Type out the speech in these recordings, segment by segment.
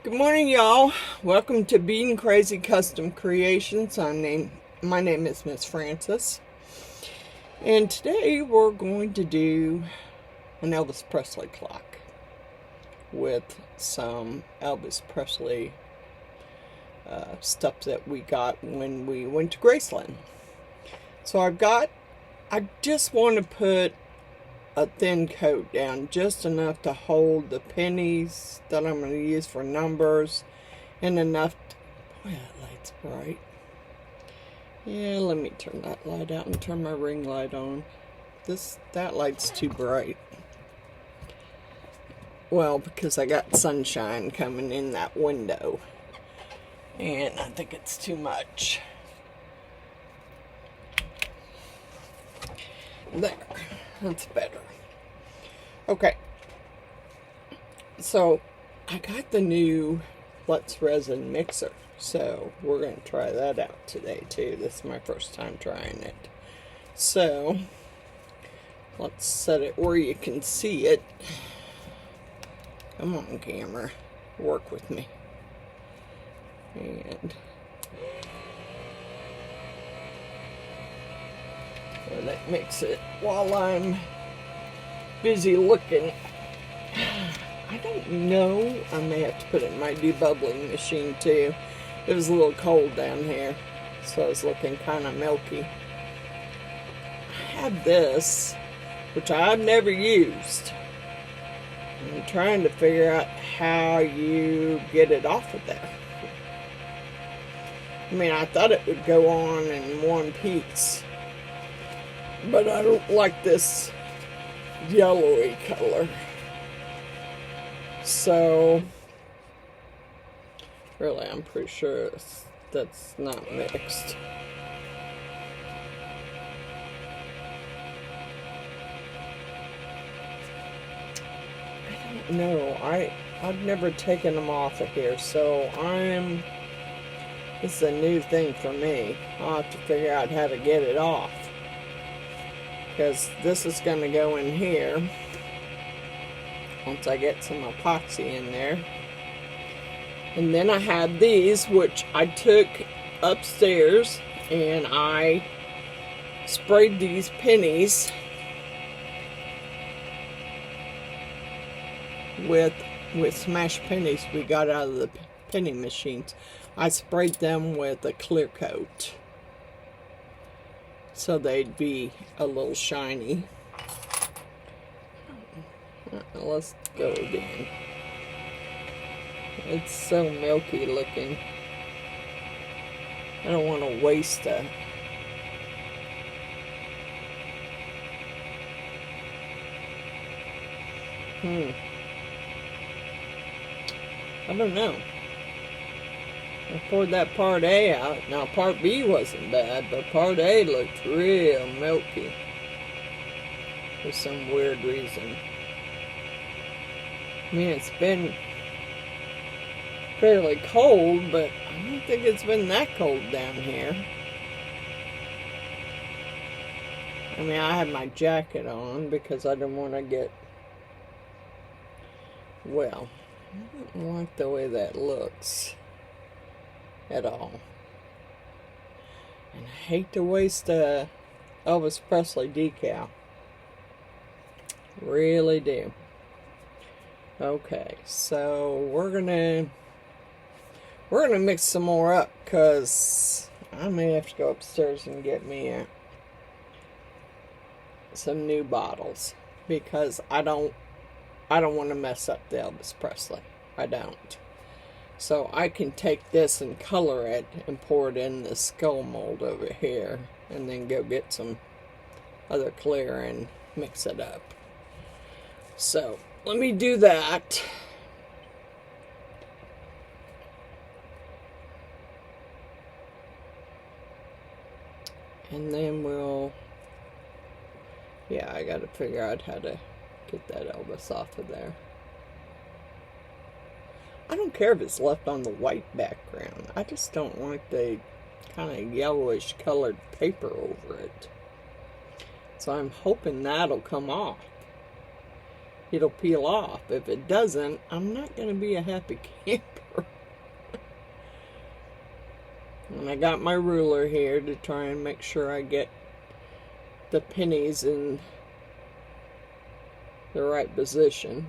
Good morning, y'all. Welcome to Bean Crazy Custom Creations. My name is Miss Francis, and today we're going to do an Elvis Presley clock with some Elvis Presley stuff that we got when we went to Graceland. So I just want to put a thin coat down, just enough to hold the pennies that I'm going to use for numbers, and enough boy, that light's bright. Yeah, let me turn that light out and turn my ring light on. That light's too bright. Well, because I got sunshine coming in that window, and I think it's too much. There, that's better. Okay, so I got the new Resin mixer, so we're going to try that out today too. This is my first time trying it. So let's set it where you can see it. Come on, camera, work with me. And let it mix it while I'm busy looking. I don't know. I may have to put it in my debubbling machine too. It was a little cold down here, so it's looking kind of milky. I had this, which I've never used. I'm trying to figure out how you get it off of there. I mean, I thought it would go on in one piece, but I don't like this yellowy color. So really, I'm pretty sure that's not mixed. I don't know. I've never taken them off of here, so this is a new thing for me. I'll have to figure out how to get it off, because this is going to go in here once I get some epoxy in there. And then I have these, which I took upstairs and I sprayed these pennies with smashed pennies we got out of the penny machines. I sprayed them with a clear coat so they'd be a little shiny. Let's go again. It's so milky looking. I don't want to waste a I don't know. I poured that part A out. Now part B wasn't bad, but part A looked real milky for some weird reason. I mean, it's been fairly cold, but I don't think it's been that cold down here. I mean, I had my jacket on because I didn't want to get, well, I don't like the way that looks at all. And I hate to waste a Elvis Presley decal. Really do. Okay, so we're gonna mix some more up, because I may have to go upstairs and get me some new bottles, because I don't want to mess up the Elvis Presley. I don't. So I can take this and color it and pour it in the skull mold over here, and then go get some other clear and mix it up. So let me do that. And then I gotta figure out how to get that Elvis off of there. I don't care if it's left on the white background. I just don't like the kind of yellowish colored paper over it. So I'm hoping that'll come off. It'll peel off. If it doesn't, I'm not going to be a happy camper. And I got my ruler here to try and make sure I get the pennies in the right position.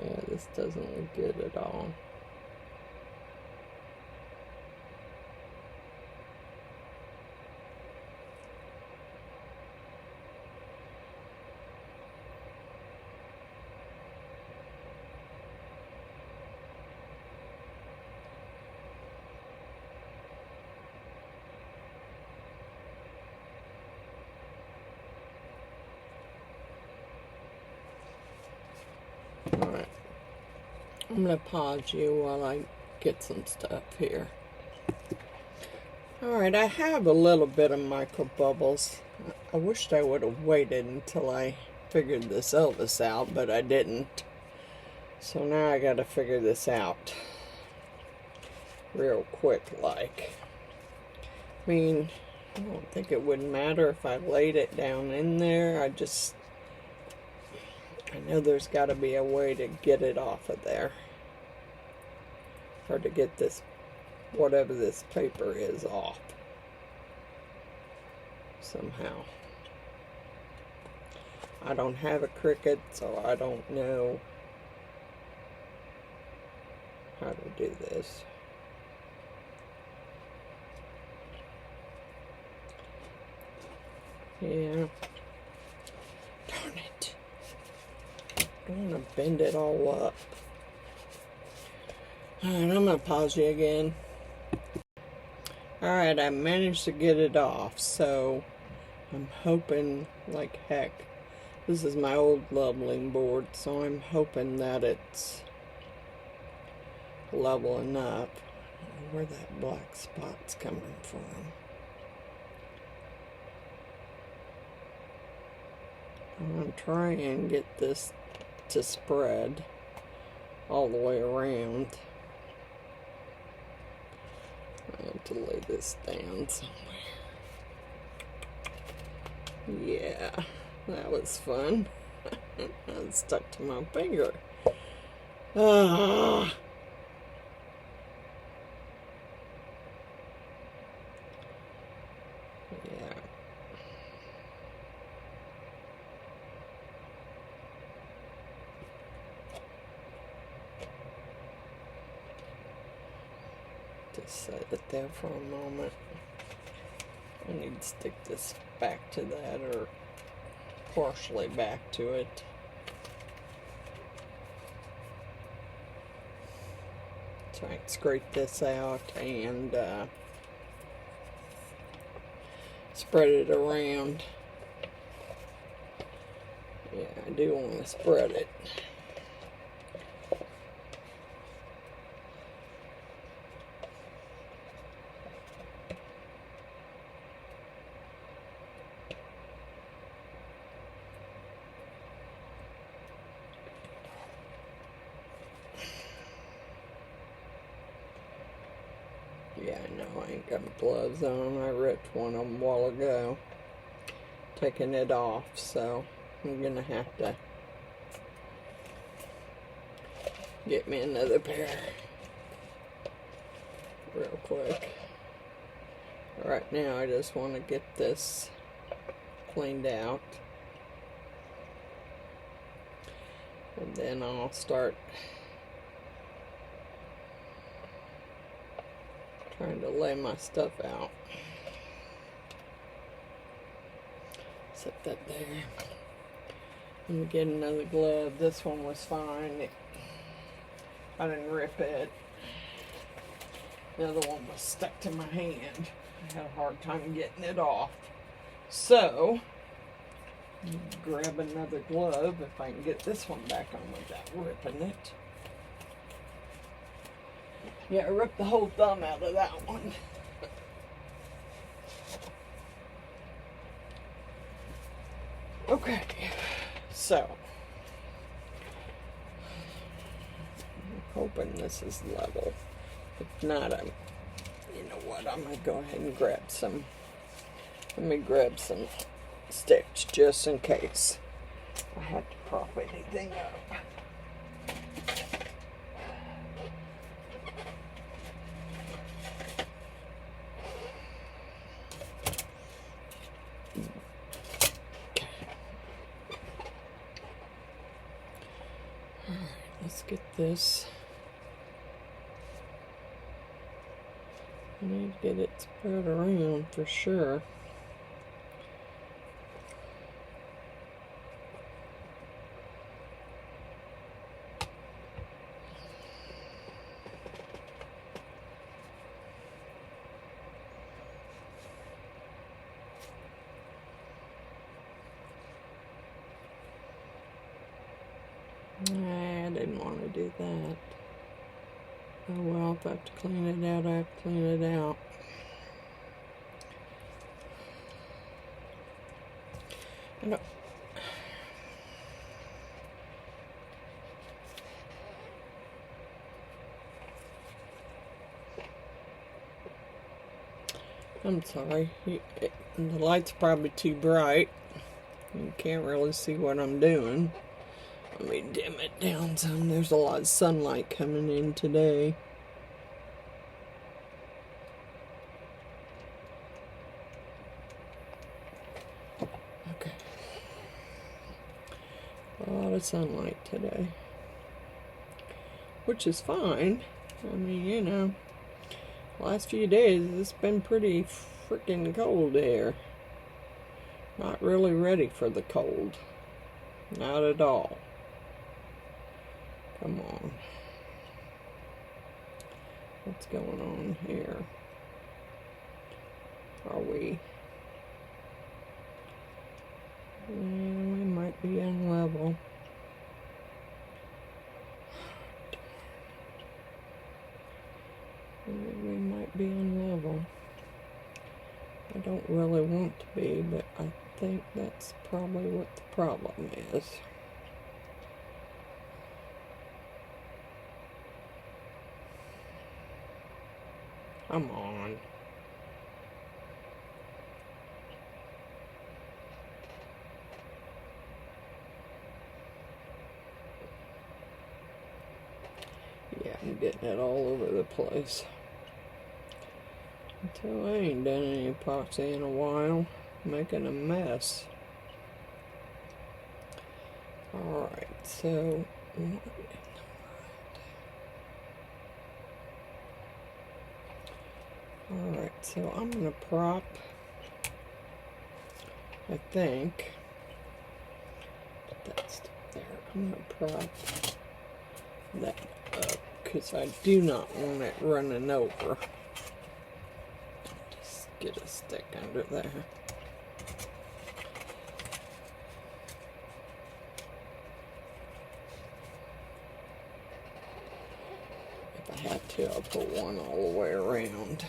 Yeah, this doesn't look good at all. Alright, I'm going to pause you while I get some stuff here. Alright, I have a little bit of micro bubbles. I wished I would have waited until I figured this Elvis out, but I didn't. So now I got to figure this out real quick like. I mean, I don't think it would matter if I laid it down in there. I know there's got to be a way to get it off of there. Or to get this, whatever this paper is, off. Somehow. I don't have a Cricut, so I don't know how to do this. Yeah. Darn it. I don't want to bend it all up. Alright, I'm going to pause you again. Alright, I managed to get it off, so I'm hoping like heck. This is my old leveling board, so I'm hoping that it's level enough. I don't know where that black spot's coming from. I'm going to try and get this to spread all the way around. I have to lay this down somewhere. Yeah, that was fun. It stuck to my finger. Ah. Yeah. Just set it there for a moment. I need to stick this back to that, or partially back to it. So I can scrape this out and spread it around. Yeah, I do want to spread it. Yeah, I know I ain't got gloves on. I ripped one of them a while ago, taking it off, so I'm gonna have to get me another pair real quick. Right now I just want to get this cleaned out, and then I'll start trying to lay my stuff out. Set that there. Let me get another glove. This one was fine. I didn't rip it. The other one was stuck to my hand. I had a hard time getting it off. So, grab another glove if I can get this one back on without ripping it. Yeah, I ripped the whole thumb out of that one. Okay, so I'm hoping this is level. If not, you know what, I'm gonna go ahead and grab some. Let me grab some sticks just in case. I have to prop anything up. Alright, let's get this. I need to get it spread around for sure. I didn't want to do that. Oh well, if I have to clean it out, I have to clean it out. I don't. I'm sorry. The light's probably too bright. You can't really see what I'm doing. Let me dim it down some. There's a lot of sunlight coming in today. Okay. A lot of sunlight today. Which is fine. I mean, you know, last few days it's been pretty freaking cold here. Not really ready for the cold. Not at all. Come on. What's going on here? Are we? Yeah, we might be unlevel. We might be unlevel. I don't really want to be, but I think that's probably what the problem is. Come on. Yeah, I'm getting it all over the place. Until I ain't done any epoxy in a while. Making a mess. Alright, so alright, so I'm gonna prop, I think, put that stuff there. I'm gonna prop that up because I do not want it running over. Just get a stick under there. If I had to, I'll put one all the way around.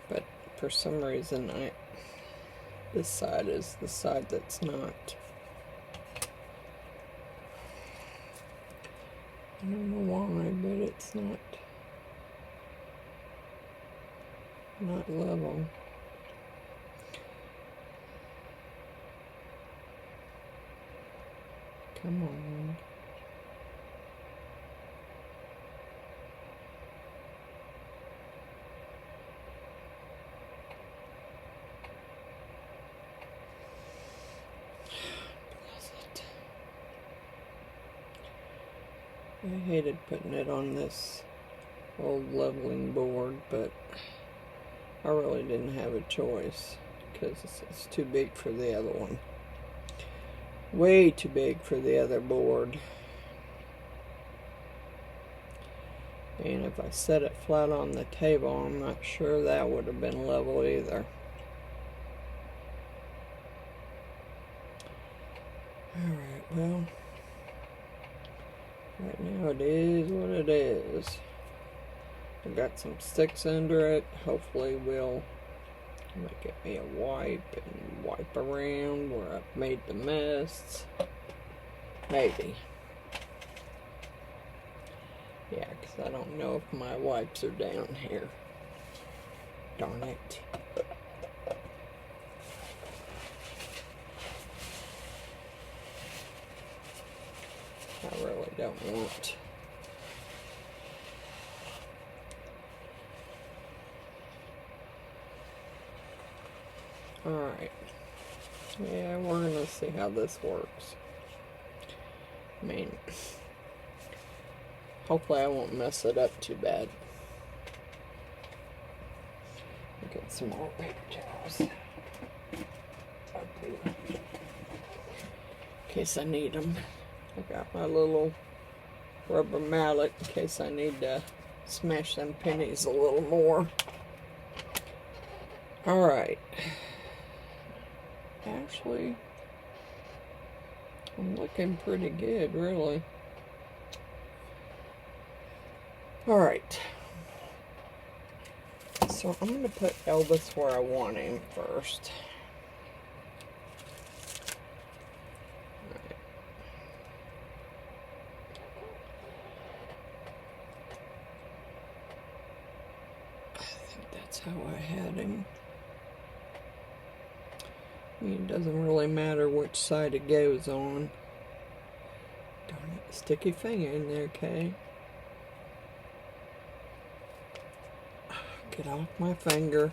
But for some reason, this side is the side that's not. I don't know why, but it's not level. Come on. I hated putting it on this old leveling board, but I really didn't have a choice because it's too big for the other one. Way too big for the other board. And if I set it flat on the table, I'm not sure that would have been level either. Alright, well, right now it is what it is. I got some sticks under it. Hopefully we'll get me a wipe and wipe around where I've made the mess. Maybe. Yeah, because I don't know if my wipes are down here. Darn it. really don't want. Alright. Yeah, we're gonna see how this works. I mean, hopefully I won't mess it up too bad. Get some more paper towels. In case I need them. I got my little rubber mallet in case I need to smash them pennies a little more. Alright. Actually, I'm looking pretty good, really. Alright. So I'm going to put Elvis where I want him first. Right. I think that's how I had him. I mean, it doesn't really matter which side it goes on. Darn it, sticky finger in there, Kay. Get off my finger.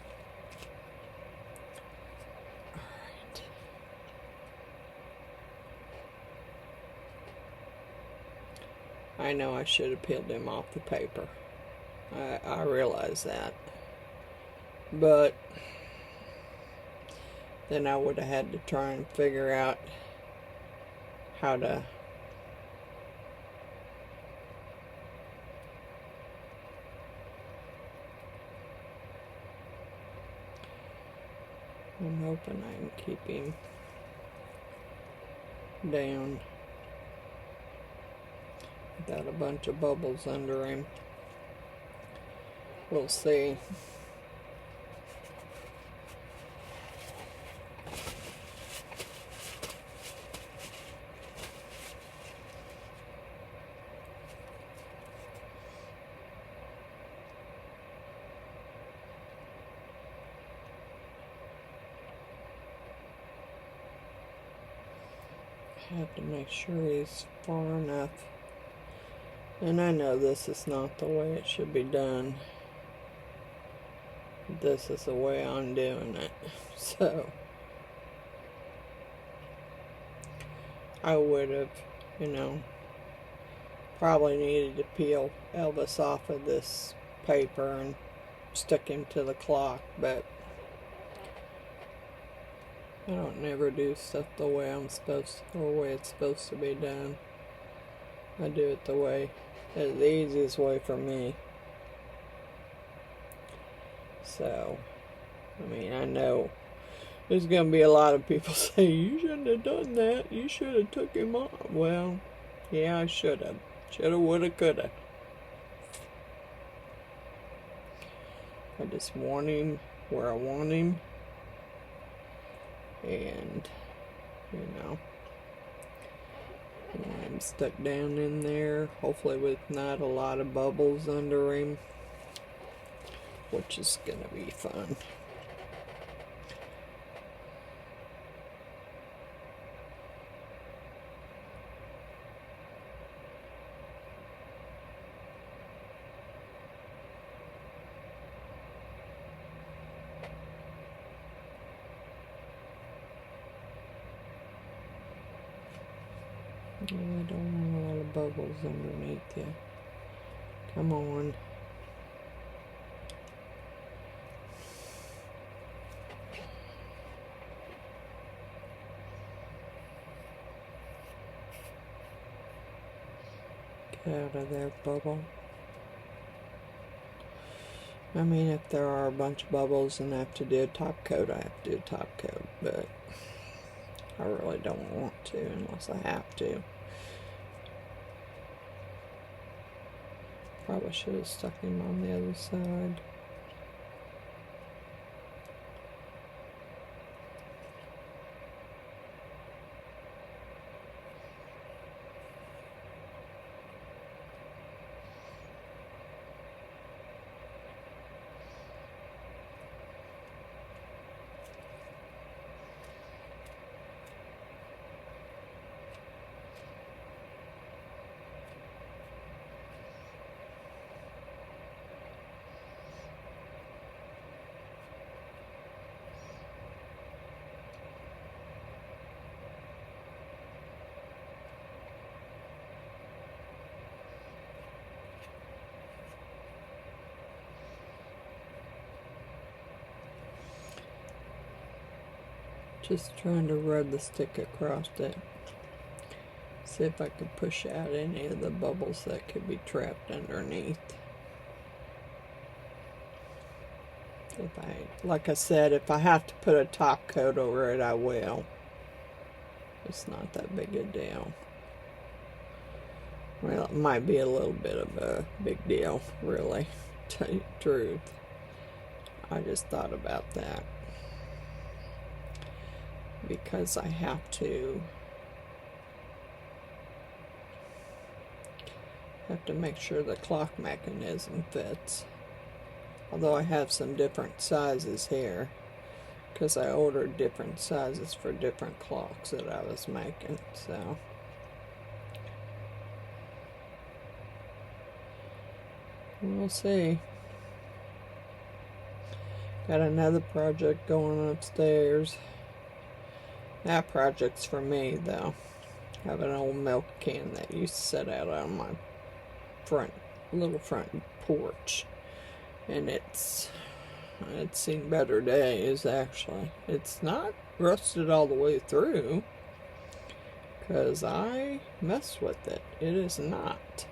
Alright. I know I should have peeled him off the paper. I realize that. But then I would have had to try and figure out how to I'm hoping I can keep him down without a bunch of bubbles under him. We'll see. I have to make sure he's far enough. And I know this is not the way it should be done. This is the way I'm doing it. So I would have, you know, probably needed to peel Elvis off of this paper and stick him to the clock, but I don't never do stuff the way I'm supposed to, or the way it's supposed to be done. I do it the way, the easiest way for me. So, I mean, I know there's going to be a lot of people say, you shouldn't have done that. You should have took him off. Well, yeah, I should have. Shoulda, woulda, coulda. I just want him where I want him. And, you know, I want him stuck down in there. Hopefully with not a lot of bubbles under him. Which is going to be fun. Yeah, I don't want a lot of bubbles underneath you. Come on. Get out of there, bubble. I mean, if there are a bunch of bubbles and I have to do a top coat, I have to do a top coat, but I really don't want to unless I have to. Probably should have stuck him on the other side. Just trying to rub the stick across it. See if I could push out any of the bubbles that could be trapped underneath. Like I said, if I have to put a top coat over it, I will. It's not that big a deal. Well, it might be a little bit of a big deal, really, to tell you the truth. I just thought about that. Because I have to make sure the clock mechanism fits. Although I have some different sizes here, because I ordered different sizes for different clocks that I was making, so. We'll see. Got another project going upstairs. That project's for me, though. I have an old milk can that used to sit out on my little front porch. And it's seen better days, actually. It's not rusted all the way through, because I messed with it. It is not.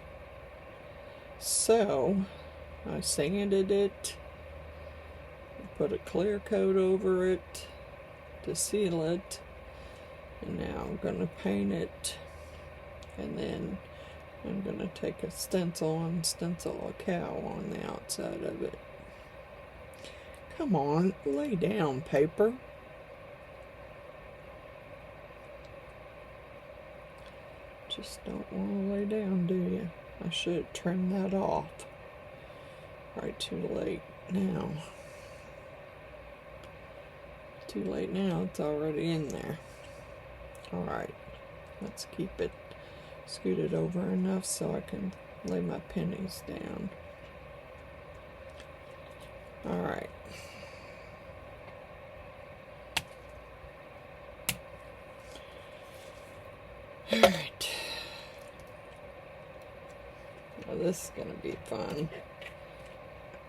So, I sanded it, put a clear coat over it to seal it, and now I'm going to paint it, and then I'm going to take a stencil and stencil a cow on the outside of it. Come on, lay down, paper. Just don't want to lay down, do you? I should have trimmed that off. Right, too late now. Too late now, it's already in there. Alright, let's keep it scooted over enough so I can lay my pennies down. Alright. Alright. Now this is going to be fun.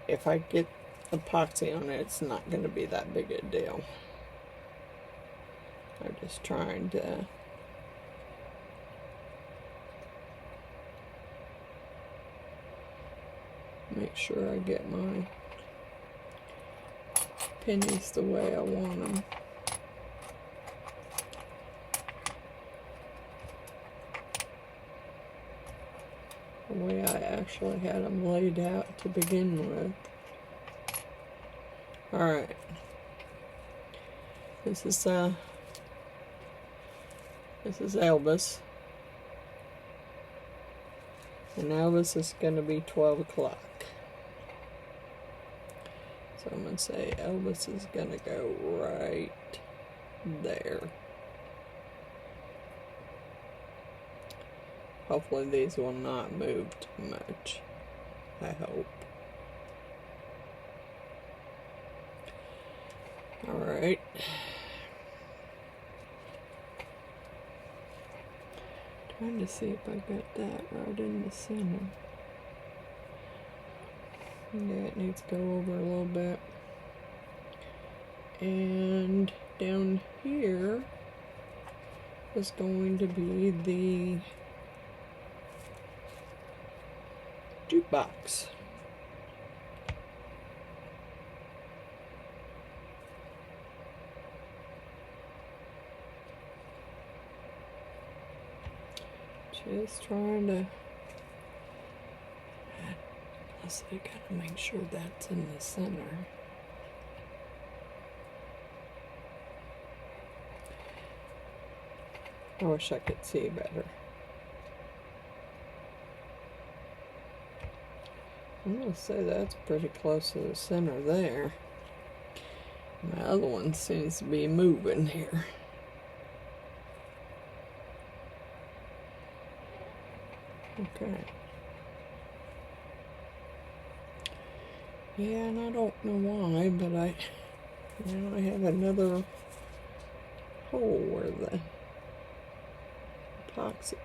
If I get epoxy on it, it's not going to be that big a deal. I'm just trying to make sure I get my pennies the way I want them. The way I actually had them laid out to begin with. Alright. This is Elvis. And Elvis is going to be 12 o'clock. So I'm going to say Elvis is going to go right there. Hopefully these will not move too much. I hope. Alright. Trying to see if I got that right in the center. Yeah, it needs to go over a little bit. And down here is going to be the jukebox. Just trying to, I gotta make sure that's in the center. I wish I could see better. I'm gonna say that's pretty close to the center there. My other one seems to be moving here. Okay. Yeah, and I don't know why, but now I have another hole where the epoxy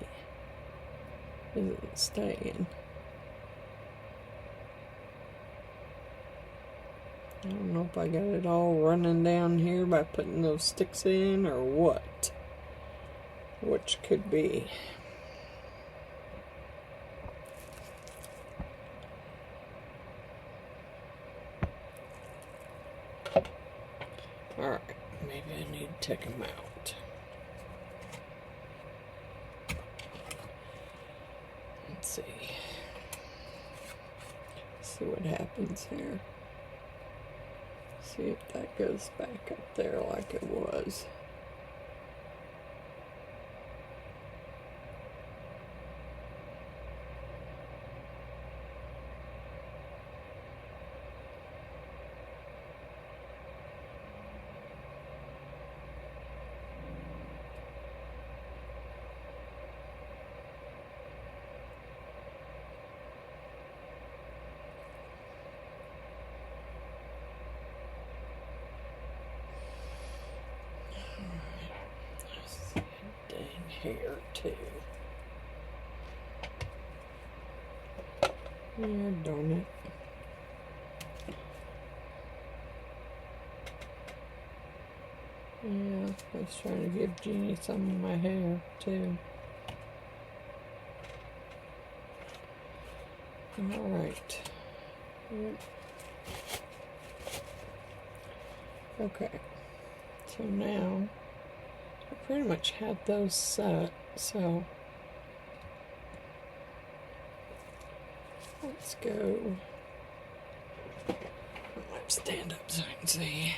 isn't staying. I don't know if I got it all running down here by putting those sticks in or what. Which could be. Alright, maybe I need to take them out. Let's see. See what happens here. See if that goes back up there like it was. Here too. Yeah, darn it. Yeah, I was trying to give Jeannie some of my hair too. Alright. Yep. Okay. So now I pretty much had those set, so let's go. Let's stand up so I can see.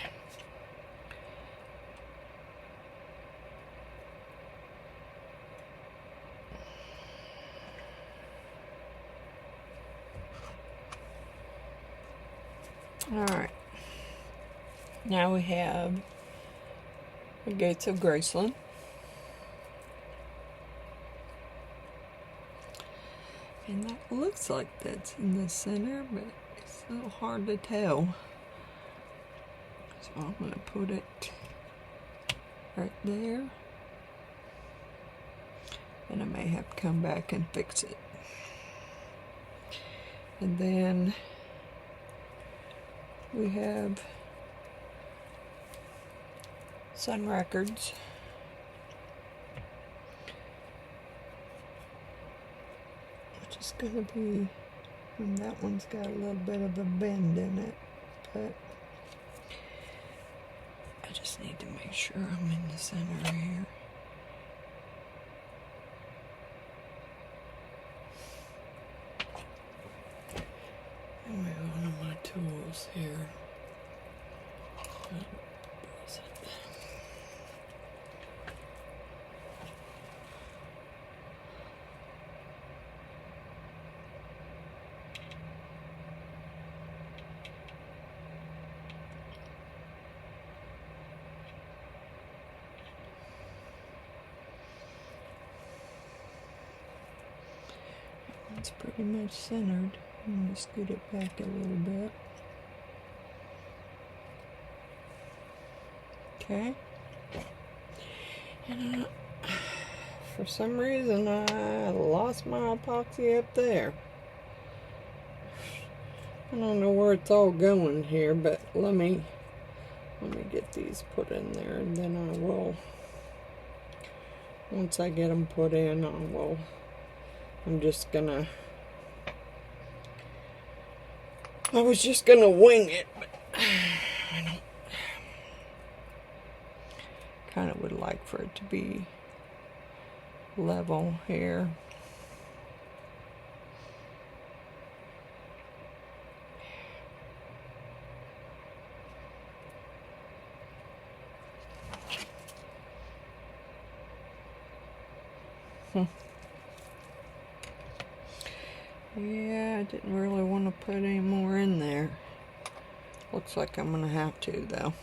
Alright. Now we have the Gates of Graceland. And that looks like that's in the center, but it's a little hard to tell. So I'm going to put it right there. And I may have to come back and fix it. And then we have Sun Records. Which is going to be, and that one's got a little bit of a bend in it, but I just need to make sure I'm in the center here. Anyway, one of my tools here. It's pretty much centered. I'm going to scoot it back a little bit. Okay. And for some reason I lost my epoxy up there. I don't know where it's all going here, but let me get these put in there, and then I will, once I get them put in, I'm just gonna, I was just gonna wing it, but I don't, kind of would like for it to be level here. Yeah, I didn't really want to put any more in there. Looks like I'm going to have to, though.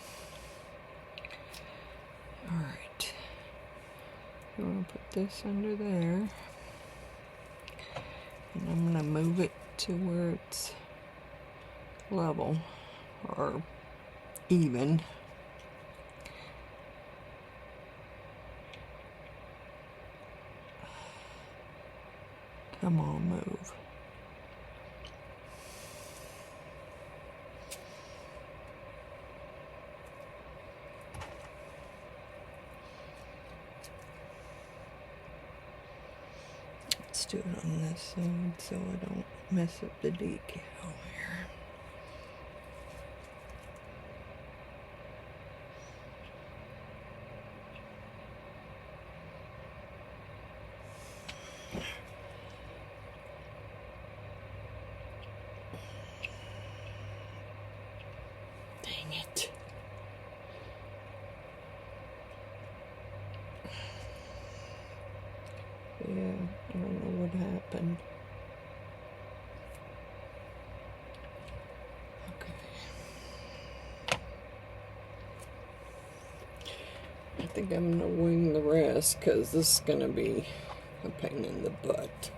Alright. I'm going to put this under there. And I'm going to move it to where it's level or even. Come on, move. let's do it on this side so I don't mess up the decal here. Dang it. Yeah, I don't know what happened. Okay. I think I'm gonna wing the rest because this is gonna be a pain in the butt.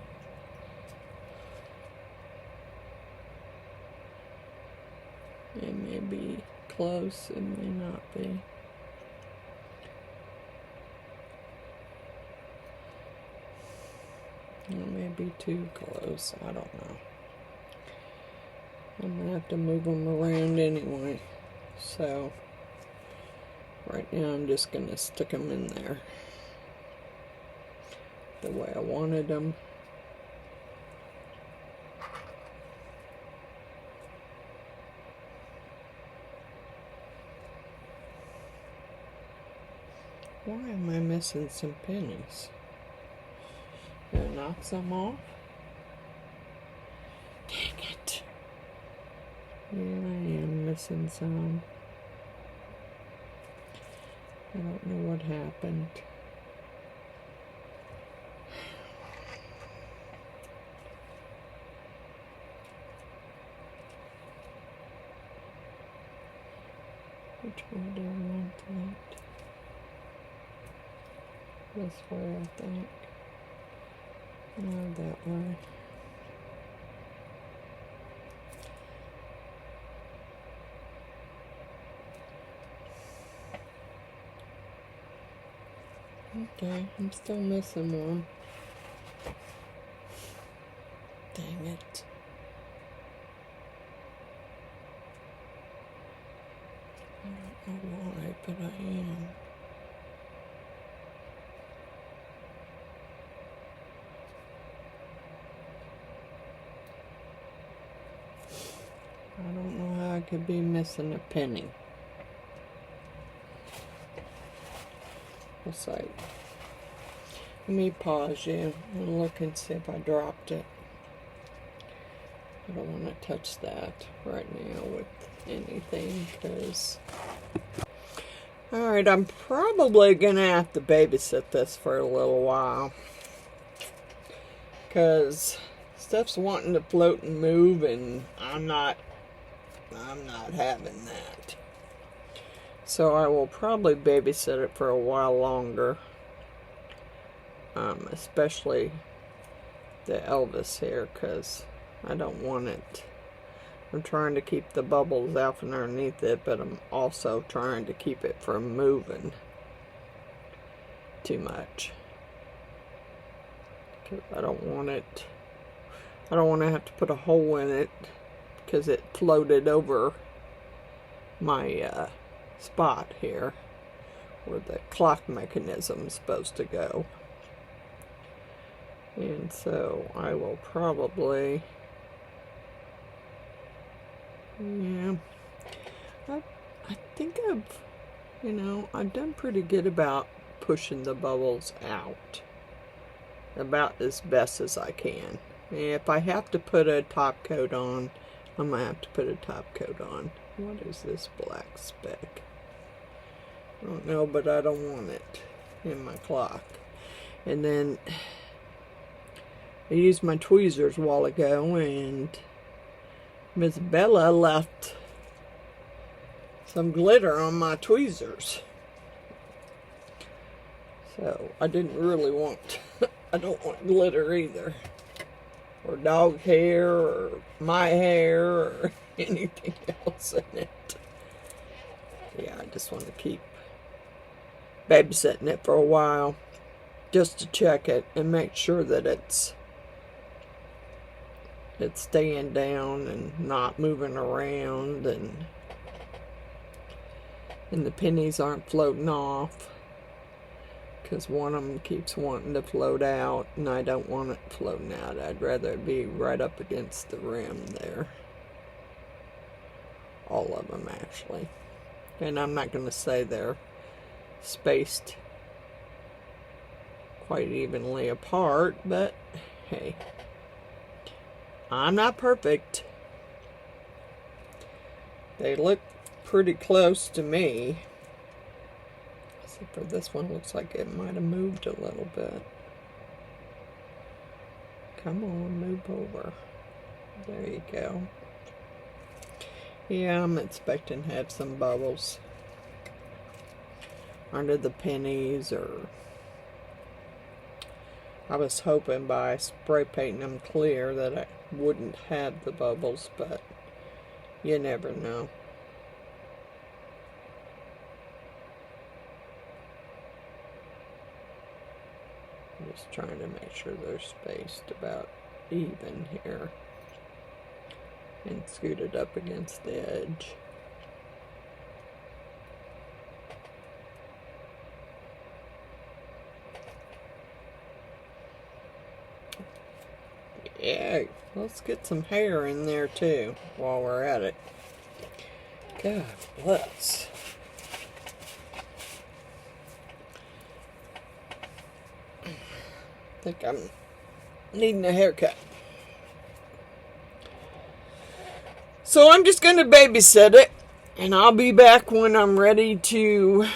It may be close, it may not be. It may be too close, I don't know. I'm going to have to move them around anyway. So, right now I'm just going to stick them in there the way I wanted them. Why am I missing some pennies? Did I knock some off? Dang it. Yeah, I am missing some. I don't know what happened. Which way do I want that? This way, I think. No, that way. Okay, I'm still missing one. Dang it. I don't know why, but I am. I don't know how I could be missing a penny. Let's see. Let me pause you and look and see if I dropped it. I don't want to touch that right now with anything because... Alright, I'm probably going to have to babysit this for a little while. Because stuff's wanting to float and move and I'm not having that. So I will probably babysit it for a while longer. Especially the Elvis here, because I don't want it. I'm trying to keep the bubbles out from underneath it, but I'm also trying to keep it from moving too much. Because I don't want to have to put a hole in it because it floated over my spot here where the clock mechanism is supposed to go. And so I will probably, yeah, I think I've done pretty good about pushing the bubbles out about as best as I can. If I have to put a top coat on, I'm going to have to put a top coat on. What is this black speck? I don't know, but I don't want it in my clock. And then I used my tweezers a while ago, and Miss Bella left some glitter on my tweezers. So I didn't really want, I don't want glitter either. Or dog hair, or my hair, or anything else in it. Yeah, I just want to keep babysitting it for a while. Just to check it and make sure that it's staying down and not moving around, and the pennies aren't floating off, because one of them keeps wanting to float out, and I don't want it floating out. I'd rather it be right up against the rim there. All of them, actually. And I'm not going to say they're spaced quite evenly apart, but hey, I'm not perfect. They look pretty close to me. Except for this one, looks like it might have moved a little bit. Come on, move over. There you go. Yeah, I'm expecting to have some bubbles under the pennies, or I was hoping by spray painting them clear that I wouldn't have the bubbles, but you never know. I'm just trying to make sure they're spaced about even here and scooted up against the edge. Yeah, let's get some hair in there too while we're at it. God bless. I think I'm needing a haircut. So I'm just going to babysit it, and I'll be back when I'm ready to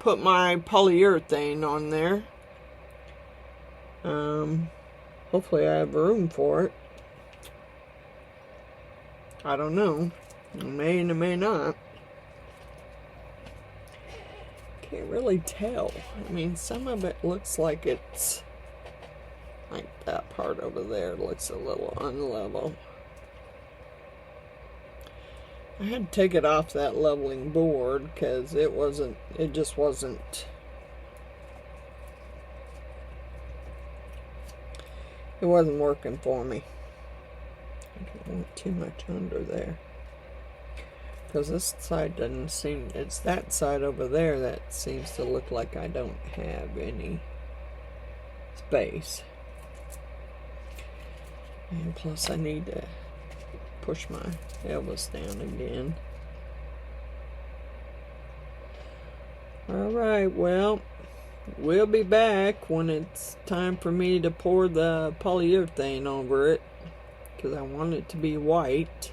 put my polyurethane on there. Hopefully I have room for it. I don't know. I may and I may not. Can't really tell. I mean, some of it looks like it's like that part over there looks a little unlevel. I had to take it off that leveling board because it just wasn't. It wasn't working for me. I don't want too much under there. Because this side doesn't seem, it's that side over there that seems to look like I don't have any space. And plus I need to push my Elvis down again. Alright, well, we'll be back when it's time for me to pour the polyurethane over it, because I want it to be white.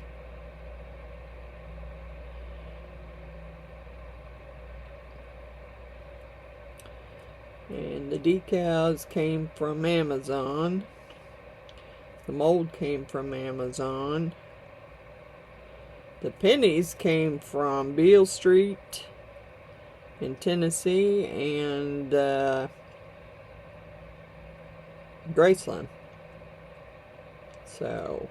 And the decals came from Amazon. The mold came from Amazon. The pennies came from Beale Street in Tennessee and Graceland. So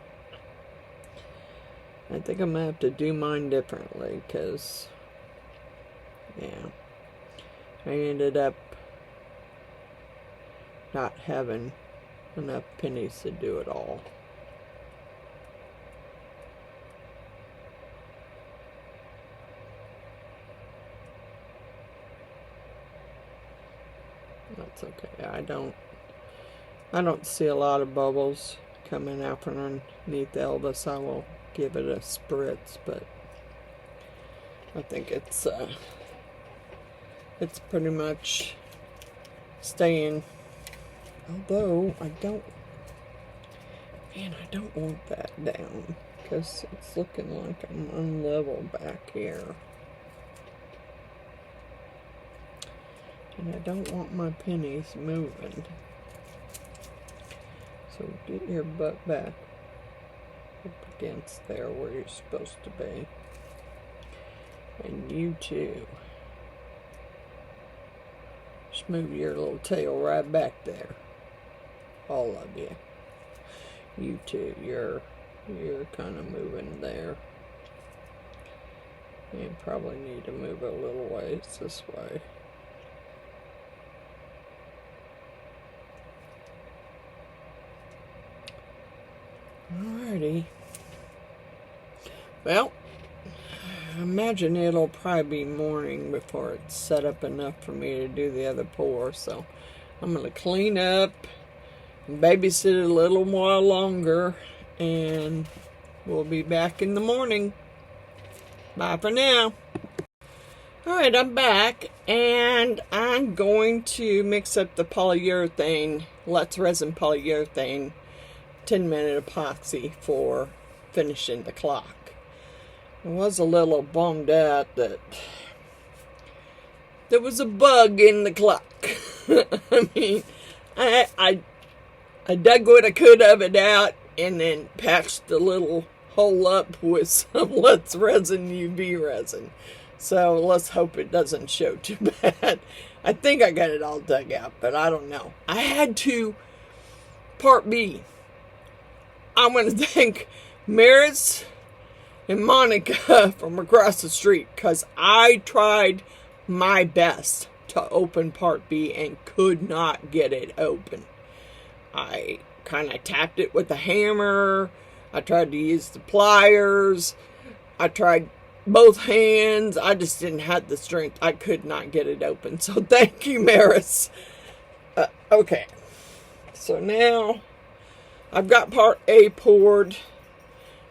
I think I'm gonna have to do mine differently, because yeah, I ended up not having enough pennies to do it all. That's okay. I don't see a lot of bubbles coming out from underneath Elvis. I will give it a spritz, but I think it's pretty much staying. Although I don't want that down, because it's looking like I'm unlevel back here. And I don't want my pennies moving. So get your butt back up against there where you're supposed to be. And you too. Just move your little tail right back there. All of you. You too. You're kind of moving there. You probably need to move a little ways this way. Alrighty. Well, I imagine it'll probably be morning before it's set up enough for me to do the other pour. So I'm going to clean up and babysit a little while longer, and we'll be back in the morning. Bye for now. Alright, I'm back, and I'm going to mix up the polyurethane, Let's Resin polyurethane 10-minute epoxy for finishing the clock. I was a little bummed out that there was a bug in the clock. I mean, I dug what I could of it out and then patched the little hole up with some Let's Resin UV resin. So let's hope it doesn't show too bad. I think I got it all dug out, but I don't know. I had to, part B, I want to thank Maris and Monica from across the street, because I tried my best to open part B and could not get it open. I kind of tapped it with a hammer. I tried to use the pliers. I tried both hands. I just didn't have the strength. I could not get it open. So thank you, Maris. Okay. So now I've got part A poured.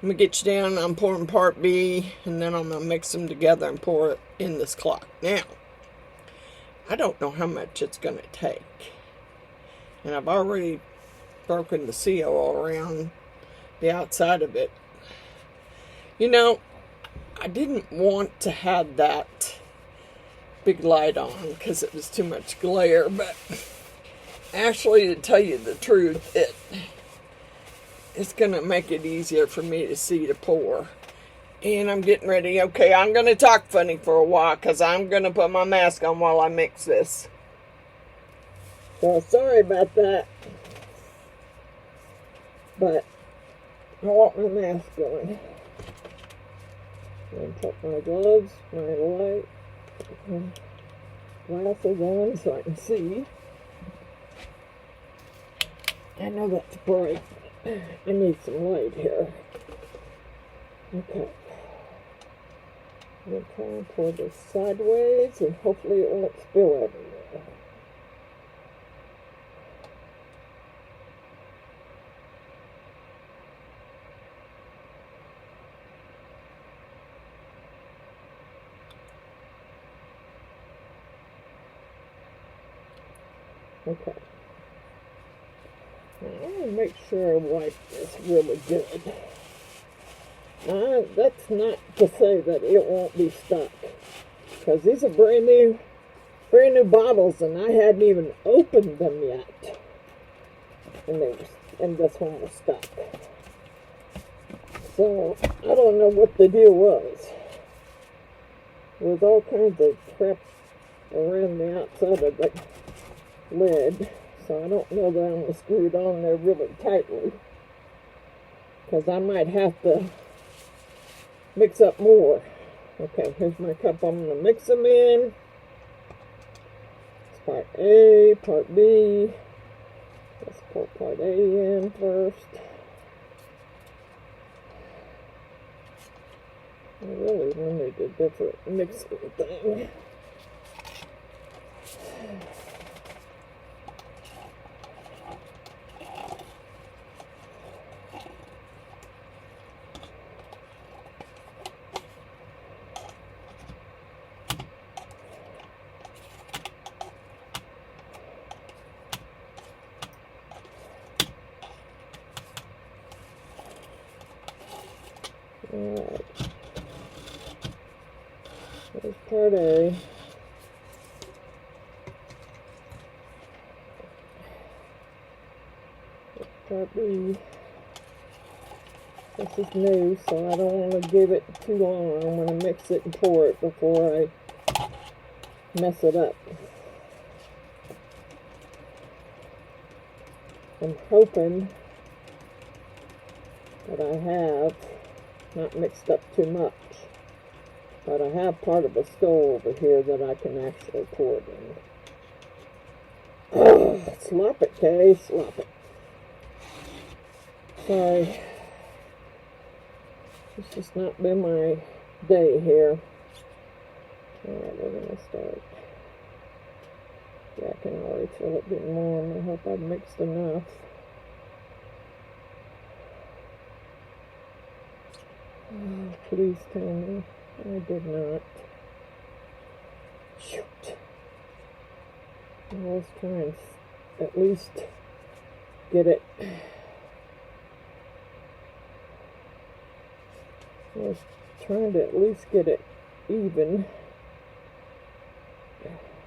I'm going to get you down. I'm pouring part B. And then I'm going to mix them together and pour it in this clock. Now, I don't know how much it's going to take. And I've already broken the seal all around the outside of it. You know, I didn't want to have that big light on because it was too much glare, but actually, to tell you the truth, it's going to make it easier for me to see to pour. And I'm getting ready. Okay, I'm going to talk funny for a while because I'm going to put my mask on while I mix this. So sorry about that. But I want my mask on. I'm going to put my gloves, my light, glasses on so I can see. I know that's bright. I need some light here. Okay. I'm going to try and pour this sideways and hopefully it won't spill everywhere. Okay. Now, I want to make sure I wipe this really good. That's not to say that it won't be stuck, because these are brand new bottles, and I hadn't even opened them yet, and this one was stuck. So I don't know what the deal was. There was all kinds of crap around the outside of the lid, so I don't know that I'm going to screw it on there really tightly, because I might have to mix up more. Okay, here's my cup. I'm going to mix them in. It's part A, part B. Let's pour part A in first. I really wanted a different mixing thing. Alright. There's part A. Part B. This is new, so I don't want to give it too long. I'm going to mix it and pour it before I mess it up. I'm hoping that I have not mixed up too much. But I have part of a skull over here that I can actually pour it in. Oh, slop it, Kay, slop it. Sorry. It's just not been my day here. Alright, we're gonna start. Yeah, I can already feel it getting warm. I hope I've mixed enough. Oh, please tell me I did not. Shoot. I was trying to at least get it. I was trying to at least get it even.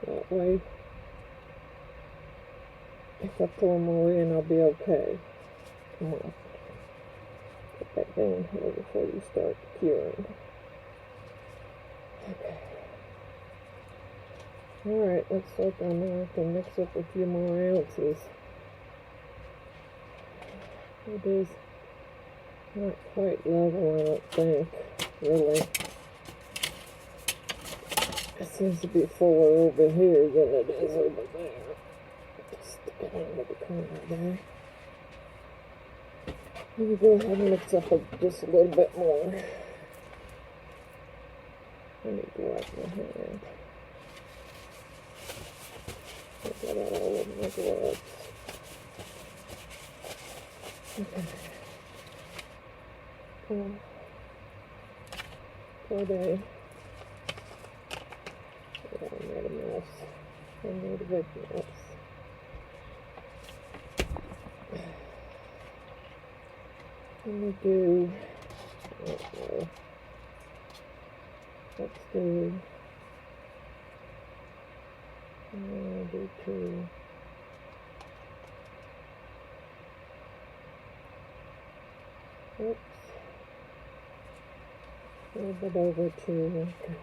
That way, if I pour more in, I'll be okay. Come on. Put that down here before you start curing. Okay. Alright, let's work on that and mix up a few more ounces. It is not quite level, I don't think, really. It seems to be fuller over here than it is over there. Just stick it under the corner there. Let me go ahead and mix up just a little bit more. I need to wipe my hand. I got it all over my gloves. Okay. Poor day. Yeah, I made a mess. I made a big mess. Let me do, I don't know. Let's do, I'll do 2. Oops. A little bit over 2. Okay.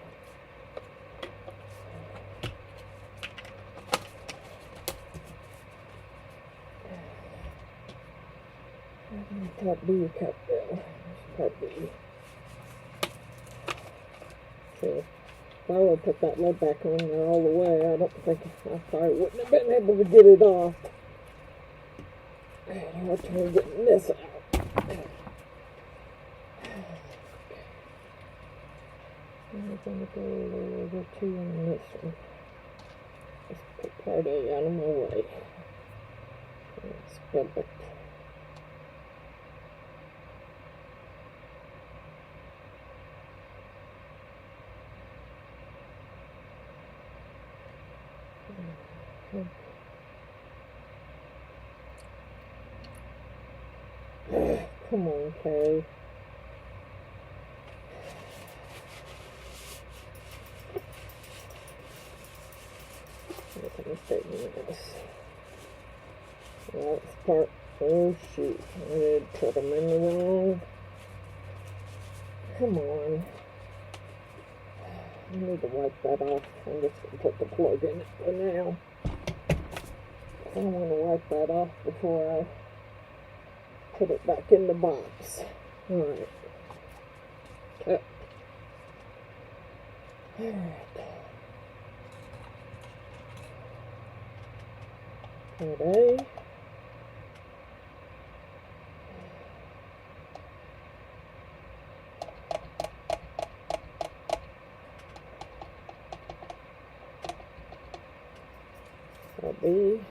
Top B cup there. Part B. So, if I would put that lid back on there all the way, I don't think I probably wouldn't have been able to get it off. I'll try getting this out. I'm going to go a little over 2 on this one. Just put part A out of my way. That's perfect. Come on, Kay. Make a mistake with this. That's part. Oh shoot! I did put them in the wrong. Come on. I need to wipe that off. I'm just going to put the plug in it for now. I want to wipe that off before I put it back in the box. Alright. Okay. Alright. Part A. Part B.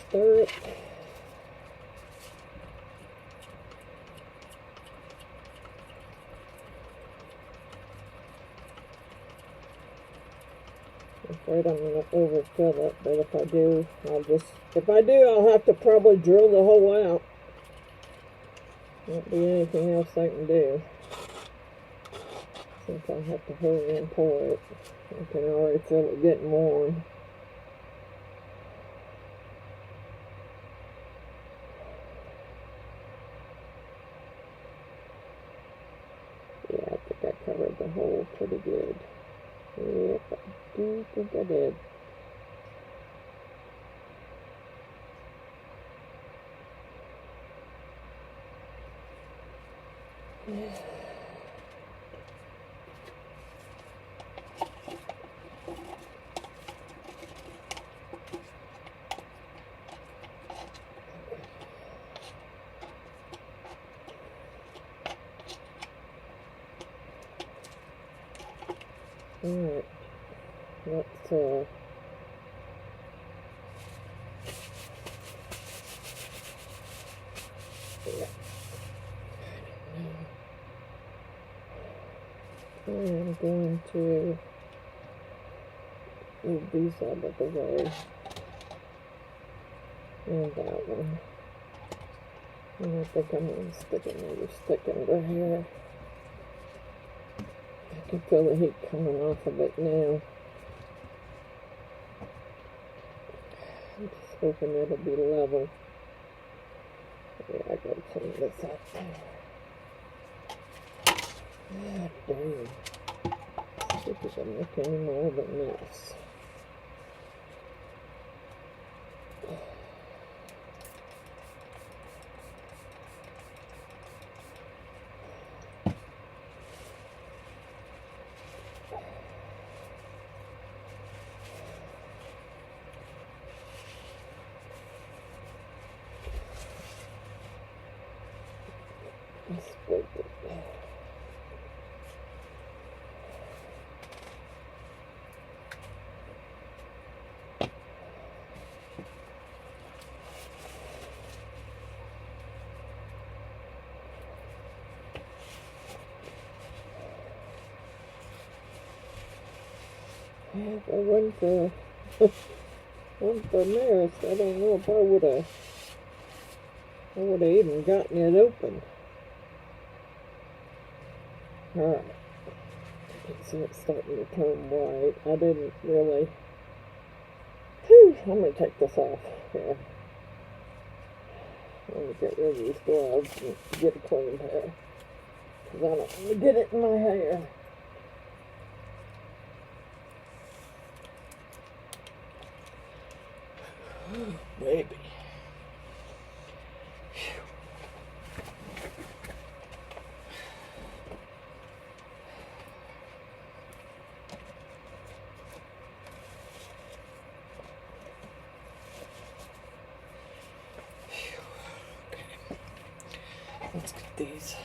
Stir it. I'm afraid I'm going to overfill it, but if I do, I'll have to probably drill the hole out. Won't be anything else I can do. Since I have to hurry and pour it. I can already feel it getting warm. Yeah, I think I covered the hole pretty good. Yep, I do think I did. Alright, let's yeah. I'm going to move these out of the way. And that one. And I think I'm going to stick another stick under here. I can feel the heat coming off of it now. I'm just hoping it'll be level. Yeah, I gotta clean this up too. Ah, dang. See if we can make any more of a mess. Split it. If I went for Maris, I don't know if I would have even gotten it open. Alright. So it's starting to turn white. I didn't really. Whew, I'm going to take this off here. I'm going to get rid of these gloves and get a clean pair. Because I don't want to get it in my hair. Baby. Let's get these.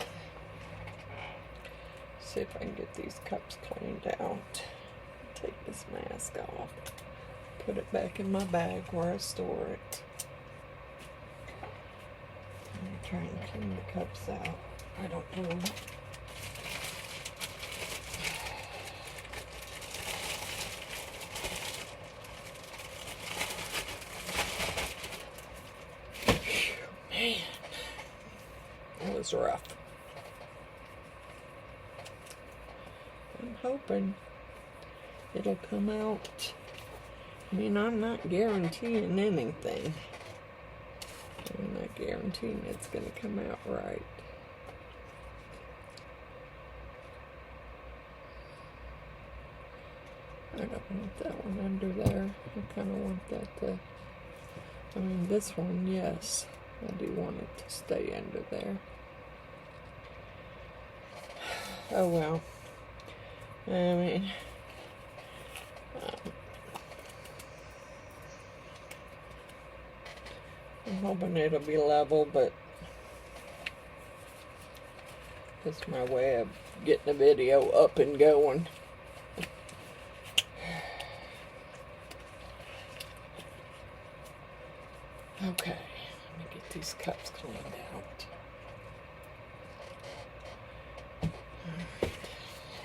See if I can get these cups cleaned out. Take this mask off. Put it back in my bag where I store it. I'm try and clean the cups out. I don't know. Man, that was rough. I'm hoping it'll come out. I mean, I'm not guaranteeing anything. I'm not guaranteeing it's going to come out right. I don't want that one under there. I kind of want that to... I mean, this one, yes. I do want it to stay under there. Oh, well. I mean... I'm hoping it'll be level, but that's my way of getting the video up and going. Okay, let me get these cups cleaned out. Alright,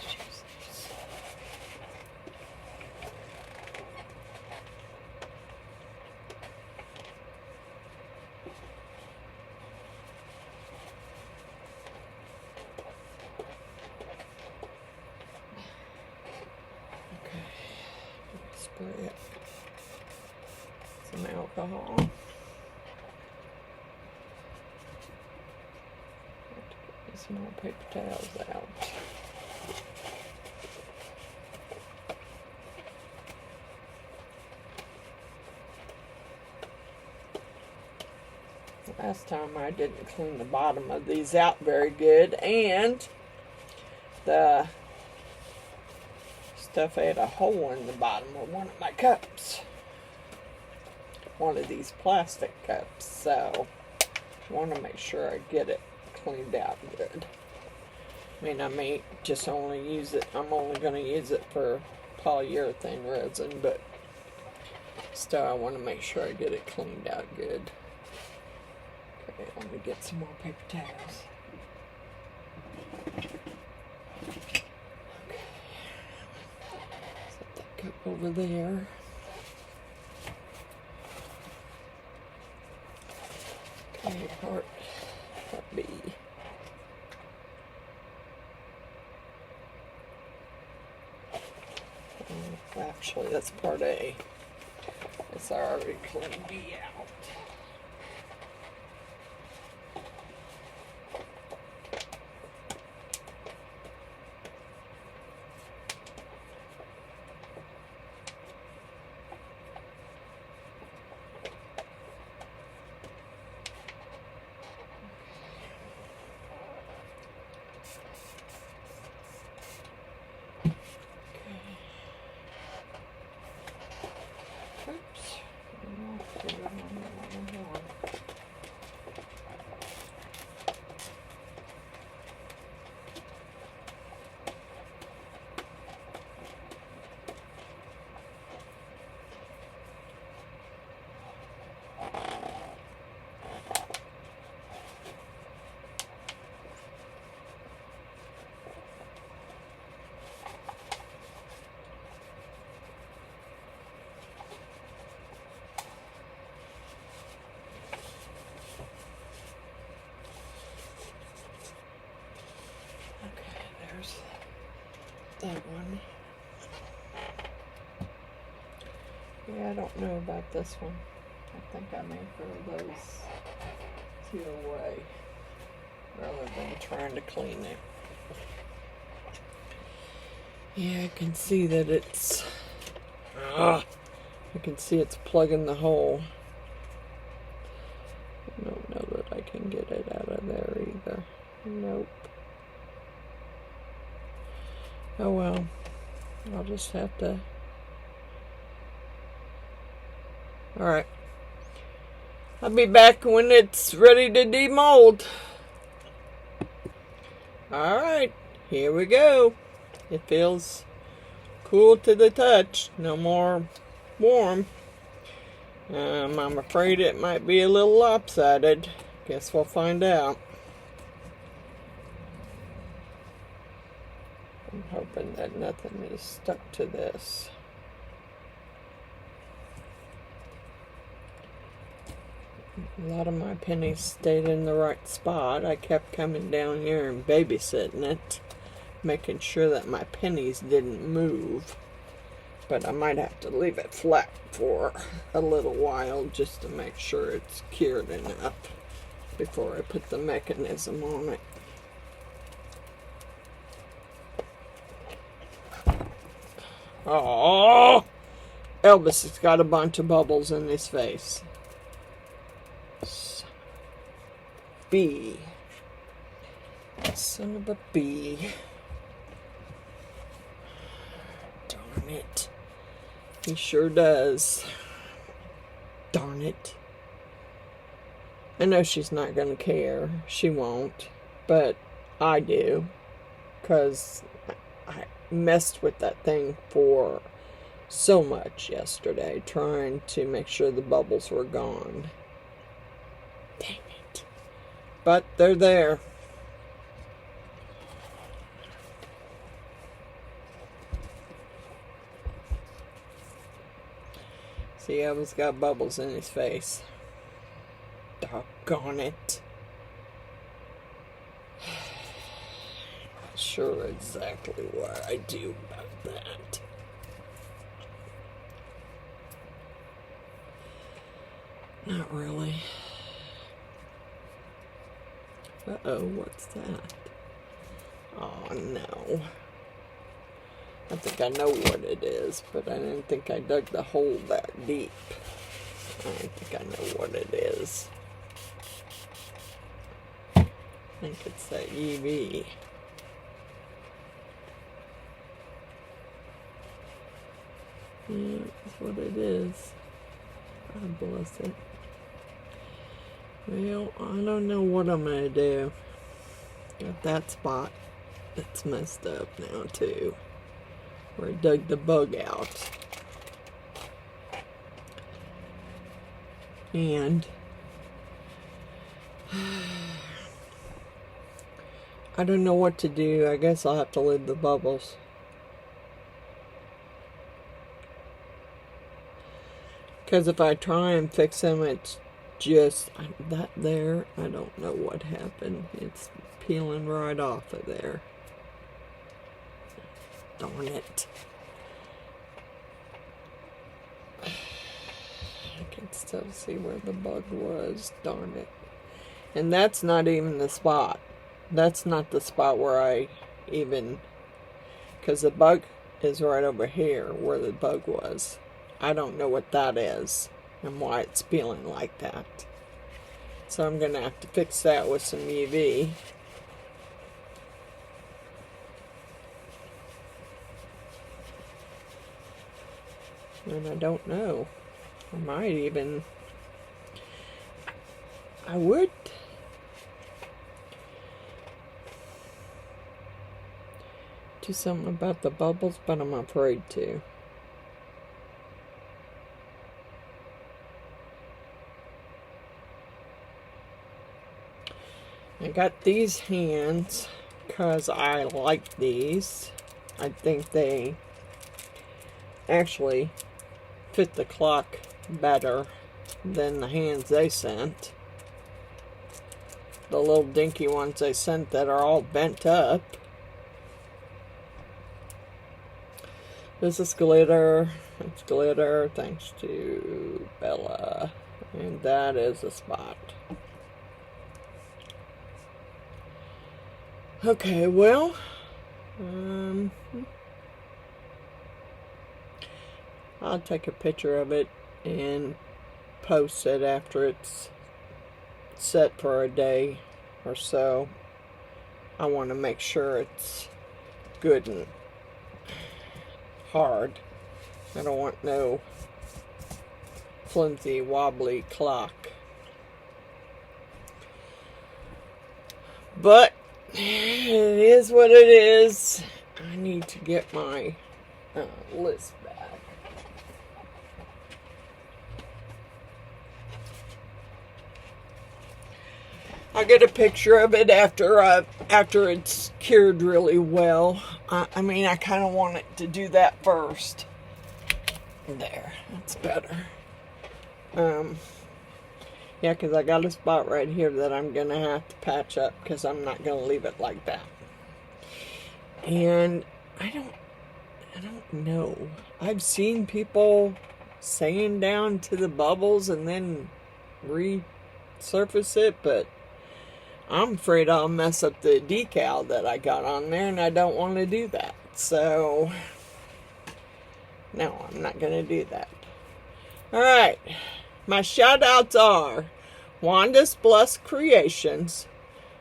let's use these. Spray it. Some alcohol. Have to get some more paper towels out. Last time I didn't clean the bottom of these out very good, and the stuff had a hole in the bottom of one of my cups. One of these plastic cups, so I want to make sure I get it cleaned out good. I mean, I may just only use it, I'm only going to use it for polyurethane resin, but still I want to make sure I get it cleaned out good. Okay, let me get some more paper towels. Okay. Set that cup over there. Okay, part B. Actually, that's part A. It's already cleaned B out. That one. Yeah, I don't know about this one. I think I may throw those two away rather than trying to clean it. Yeah, I can see that it's... I can see it's plugging the hole. I don't know that I can get it out of there either. Nope. Oh well, I'll just have to... Alright. I'll be back when it's ready to demold. Alright, here we go. It feels cool to the touch, no more warm. I'm afraid it might be a little lopsided. Guess we'll find out. I'm hoping that nothing is stuck to this. A lot of my pennies stayed in the right spot. I kept coming down here and babysitting it, making sure that my pennies didn't move. But I might have to leave it flat for a little while just to make sure it's cured enough before I put the mechanism on it. Oh, Elvis has got a bunch of bubbles in his face. B. Son of a bee. Darn it. He sure does. Darn it. I know she's not going to care. She won't. But I do. Because I messed with that thing for so much yesterday, trying to make sure the bubbles were gone. Dang it. But they're there. See, Elvis got bubbles in his face. Doggone it. Sure exactly what I do about that. Not really. Uh-oh, what's that? Oh, no. I think I know what it is, but I didn't think I dug the hole that deep. I don't think I know what it is. I think it's that UV. Yeah, that's what it is. God bless it. Well, I don't know what I'm going to do. Got that spot. It's messed up now too, where I dug the bug out. And I don't know what to do. I guess I'll have to lid the bubbles. Because if I try and fix them, it's just that there. I don't know what happened. It's peeling right off of there. Darn it. I can still see where the bug was. Darn it. And that's not even the spot. That's not the spot where I even... Because the bug is right over here where the bug was. I don't know what that is and why it's peeling like that. So I'm going to have to fix that with some UV. And I don't know. I might even... I would... do something about the bubbles, but I'm afraid to. I got these hands because I like these. I think they actually fit the clock better than the hands they sent. The little dinky ones they sent that are all bent up. This is glitter. It's glitter thanks to Bella. And that is a spot. Okay, well, I'll take a picture of it and post it after it's set for a day or so. I want to make sure it's good and hard. I don't want no flimsy, wobbly clock. But it is what it is. I need to get my list back. I'll get a picture of it after it's cured really well. I mean, I kind of want it to do that first. There, that's better. Yeah, because I got a spot right here that I'm going to have to patch up because I'm not going to leave it like that. And I don't know. I've seen people sand down to the bubbles and then resurface it, but I'm afraid I'll mess up the decal that I got on there, and I don't want to do that. So, no, I'm not going to do that. Alright, my shout-outs are Wanda's Bless Creations,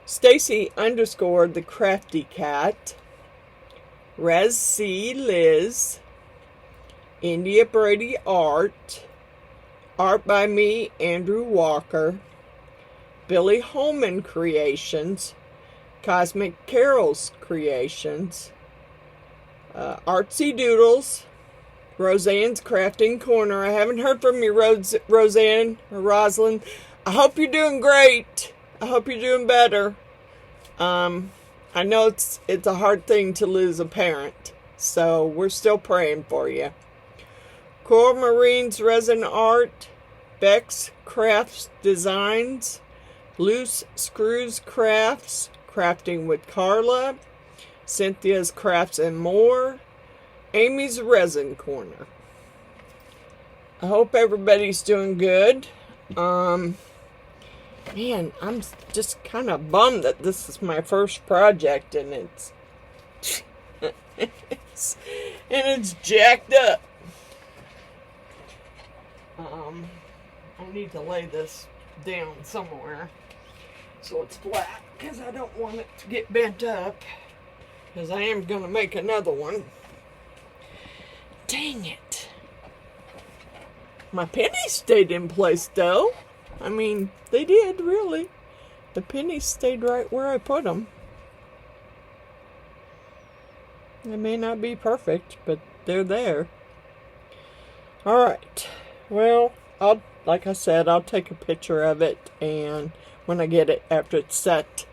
Stacy _ the Crafty Cat, Res C Liz, India Brady Art, Art by me, Andrew Walker, Billy Holman Creations, Cosmic Carols Creations, Artsy Doodles, Roseanne's Crafting Corner. I haven't heard from you, Roseanne or Rosalind. I hope you're doing great. I hope you're doing better. I know it's a hard thing to lose a parent, so we're still praying for you. Core Marine's Resin Art, Beck's Crafts Designs, Loose Screws Crafts, Crafting with Carla, Cynthia's Crafts and More, Amy's Resin Corner. I hope everybody's doing good. Man, I'm just kind of bummed that this is my first project and it's jacked up. I need to lay this down somewhere so it's flat because I don't want it to get bent up, because I am going to make another one. Dang it. My pennies stayed in place though. I mean, they did, really. The pennies stayed right where I put them. They may not be perfect, but they're there. Alright. Well, like I said, I'll take a picture of it, and when I get it, after it's set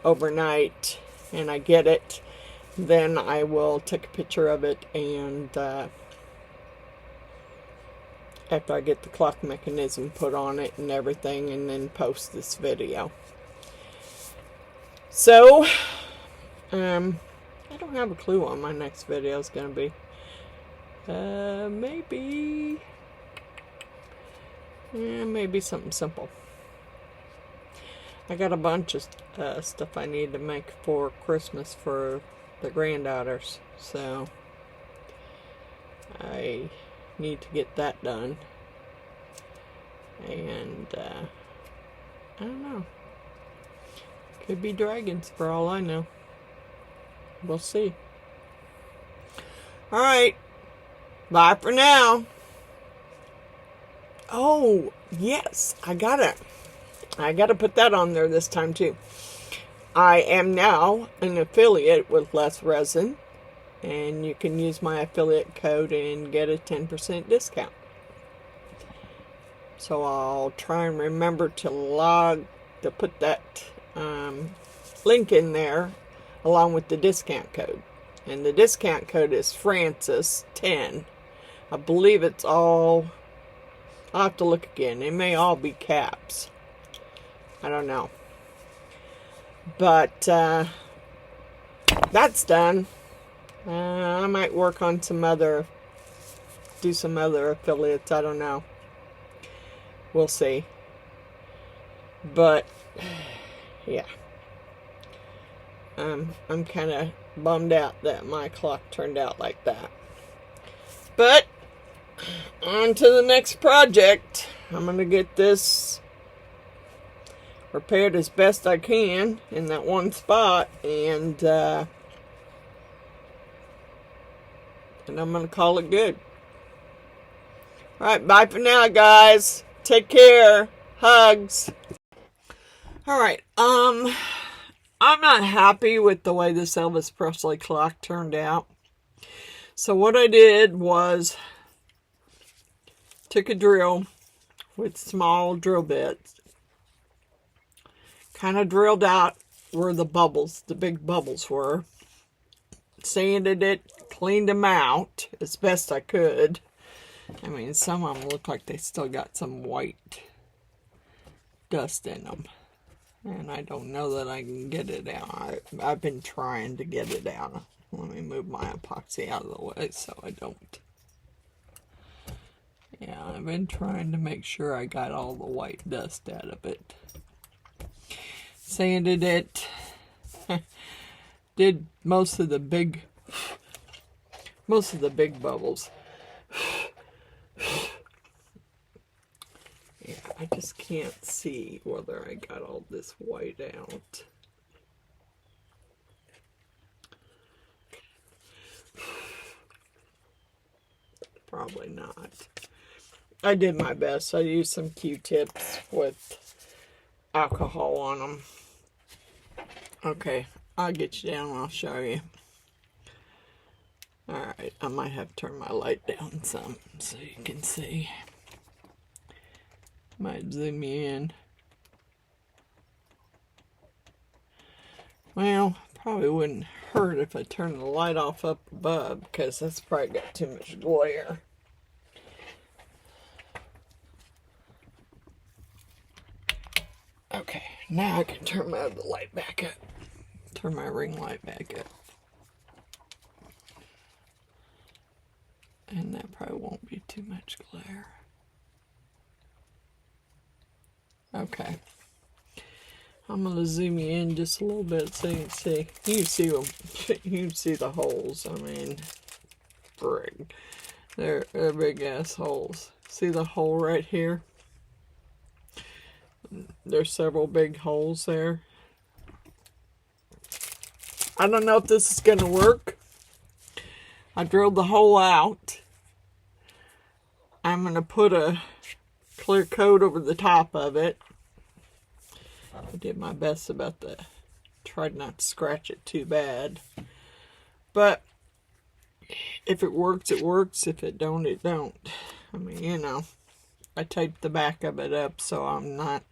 overnight and I get it, then I will take a picture of it, and after I get the clock mechanism put on it and everything, and then post this video. So, I don't have a clue what my next video is going to be. Maybe something simple. I got a bunch of stuff I need to make for Christmas for the granddaughters, so I need to get that done. And I don't know. Could be dragons for all I know. We'll see. Alright. Bye for now. Oh, yes. I gotta put that on there this time too. I am now an affiliate with Resin, and you can use my affiliate code and get a 10% discount. So I'll try and remember to put that link in there along with the discount code. And the discount code is Francis10. I believe it's all... I'll have to look again. It may all be caps. I don't know. But that's done. I might work on do some other affiliates. I don't know. We'll see. But yeah. I'm kind of bummed out that my clock turned out like that. But on to the next project. I'm going to get this repaired as best I can in that one spot, and I'm going to call it good. Alright, bye for now, guys. Take care. Hugs. Alright, I'm not happy with the way this Elvis Presley clock turned out. So what I did was took a drill with small drill bits, kind of drilled out where the big bubbles were, sanded it, cleaned them out as best I could. I mean, some of them look like they still got some white dust in them, and I don't know that I can get it out. I've been trying to get it out. Let me move my epoxy out of the way so I don't. Yeah, I've been trying to make sure I got all the white dust out of it. Sanded it. Did most of the big bubbles. Yeah, I just can't see whether I got all this white out. Probably not. I did my best. I used some Q-tips with alcohol on them. Okay, I'll get you down and I'll show you. Alright, I might have to turn my light down some so you can see. Might zoom you in. Well, probably wouldn't hurt if I turned the light off up above, because that's probably got too much glare. Okay, now I can turn my other light back up. Turn my ring light back up. And that probably won't be too much glare. Okay. I'm going to zoom you in just a little bit so you can see. You can see them. You can see the holes. I mean, frig. They're big ass holes. See the hole right here? There's several big holes there. I don't know if this is going to work. I drilled the hole out. I'm going to put a clear coat over the top of it. I did my best about tried not to scratch it too bad. But If it works, it works. If it don't, it don't. I mean, you know, I taped the back of it up so I'm not.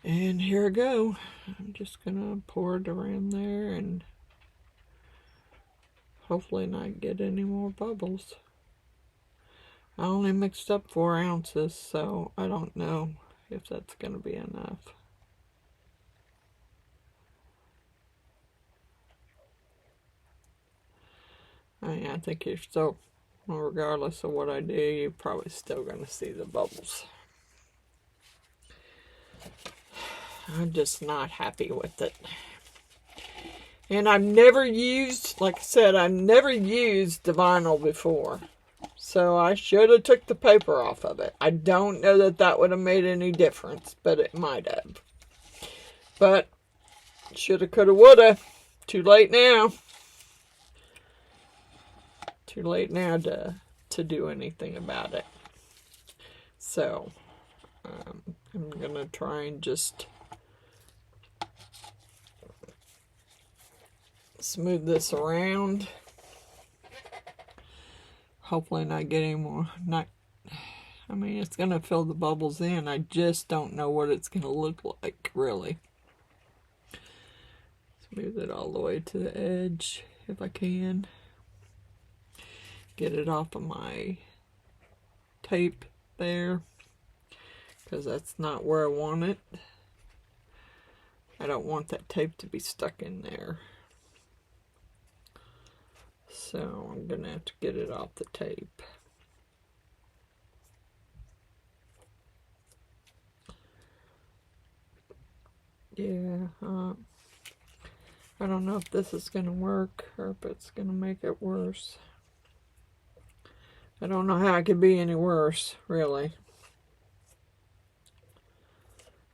And here I go. I'm just gonna pour it around there and hopefully not get any more bubbles. I only mixed up 4 ounces, so I don't know if that's gonna be enough. I mean, I think you're still, regardless of what I do, you're probably still going to see the bubbles. I'm just not happy with it. And I've never used, like I said, I've never used the vinyl before. So I should have took the paper off of it. I don't know that that would have made any difference, but it might have. But shoulda, coulda, woulda. Too late now. Too late now to do anything about it. So I'm gonna try and just smooth this around. Hopefully not get any more. I mean, it's gonna fill the bubbles in. I just don't know what it's gonna look like, really. Smooth it all the way to the edge if I can. Get it off of my tape there, because that's not where I want it. I don't want that tape to be stuck in there. So I'm gonna have to get it off the tape. Yeah, I don't know if this is gonna work or if it's gonna make it worse. I don't know how it could be any worse, really.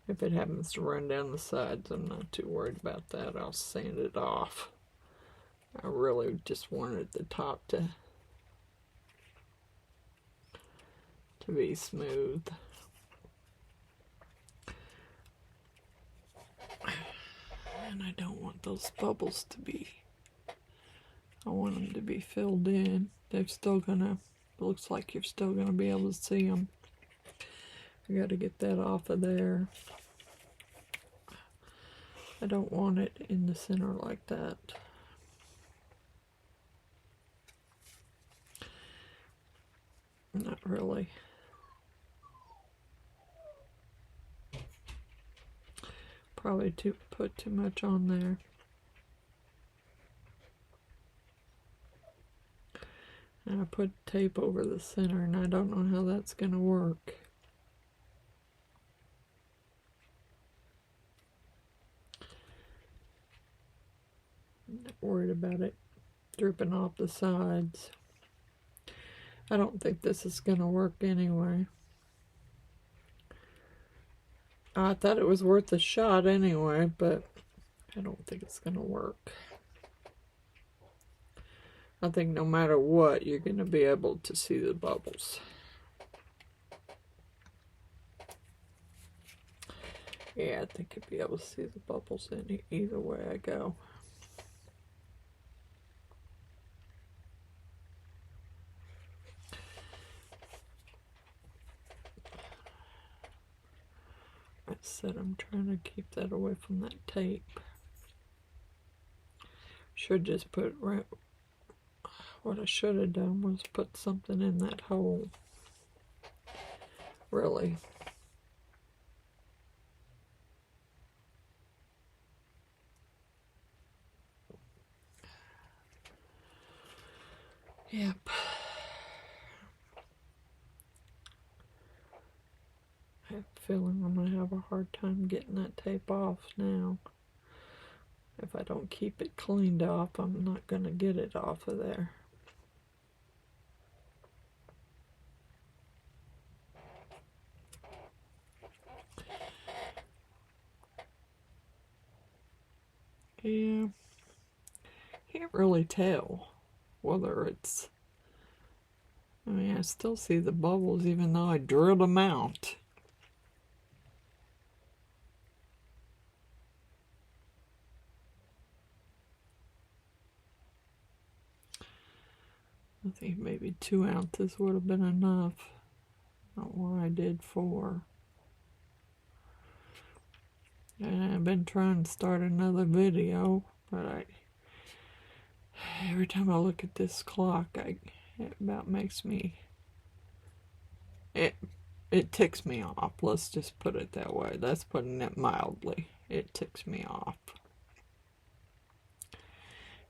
If it happens to run down the sides, I'm not too worried about that. I'll sand it off. I really just wanted the top to be smooth. And I don't want those bubbles to be, I want them to be filled in. They're still gonna, looks like you're still gonna be able to see them. I gotta get that off of there. I don't want it in the center like that. Not really. Probably put too much on there. And I put tape over the center, and I don't know how that's gonna work. I'm not worried about it dripping off the sides. I don't think this is gonna work anyway. I thought it was worth a shot anyway, but I don't think it's gonna work. I think no matter what, you're gonna be able to see the bubbles. Yeah, I think you'll be able to see the bubbles in either way I go. I said I'm trying to keep that away from that tape. Should just put right. What I should have done was put something in that hole. Really. Yep. I have a feeling I'm going to have a hard time getting that tape off now. If I don't keep it cleaned off, I'm not going to get it off of there. Yeah. Can't really tell whether it's, I mean, I still see the bubbles even though I drilled them out. I think maybe 2 ounces would have been enough. Not why I did 4. And I've been trying to start another video, but every time I look at this clock, it about makes me, it ticks me off. Let's just put it that way. That's putting it mildly. It ticks me off.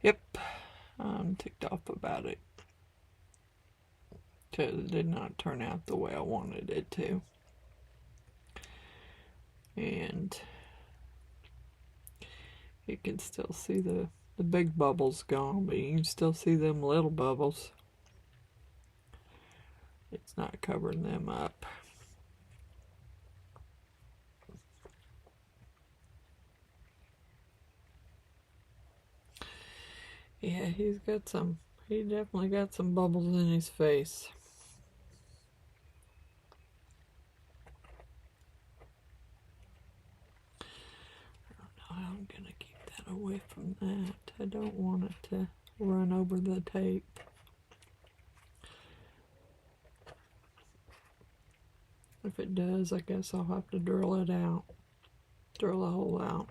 Yep, I'm ticked off about it. Because it did not turn out the way I wanted it to. And you can still see the big bubbles gone, but you can still see them little bubbles. It's not covering them up. Yeah, he definitely got some bubbles in his face. I don't know how I'm gonna keep that away from that. I don't want it to run over the tape. If it does, I guess I'll have to drill it out. Drill the hole out.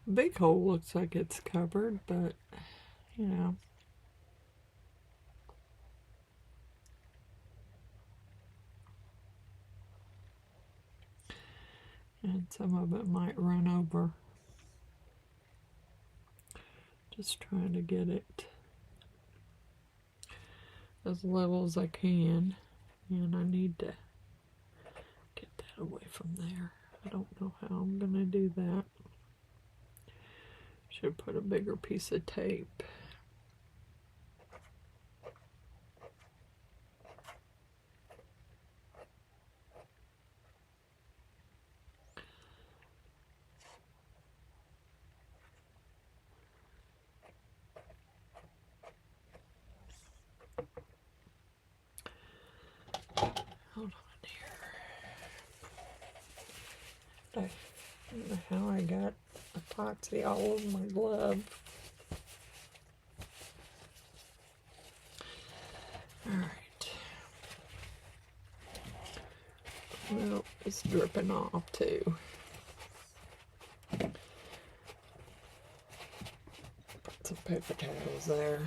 The big hole looks like it's covered, but, you know. And some of it might run over. Just trying to get it as level as I can. And I need to get that away from there. I don't know how I'm going to do that. Should put a bigger piece of tape. Hold on here. I don't know how I got epoxy all over my glove. Alright. Well, it's dripping off too. Put some paper towels there.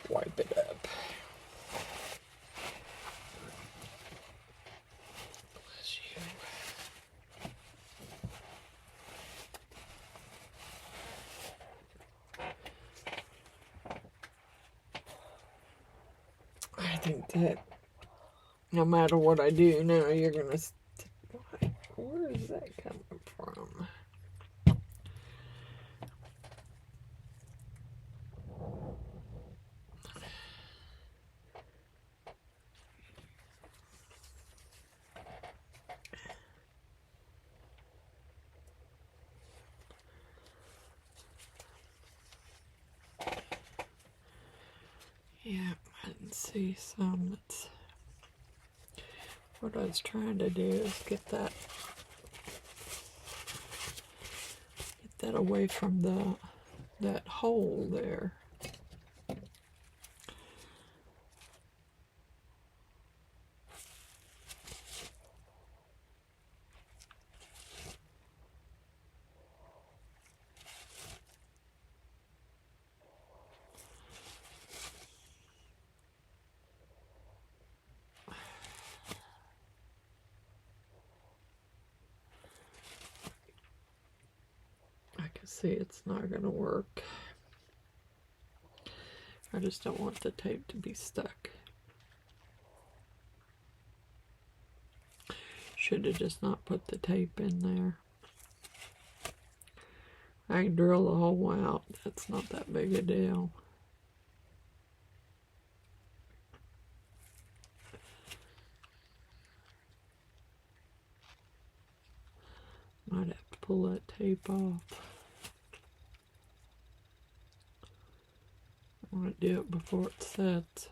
Wipe it up. Bless you. I think that no matter what I do now, you're gonna. Where is that coming from? Yeah, I can see some. That's what I was trying to do, is get that away from that hole there. See, it's not going to work. I just don't want the tape to be stuck. Should have just not put the tape in there. I can drill the hole out. That's not that big a deal. Might have to pull that tape off. I want to do it before it sets.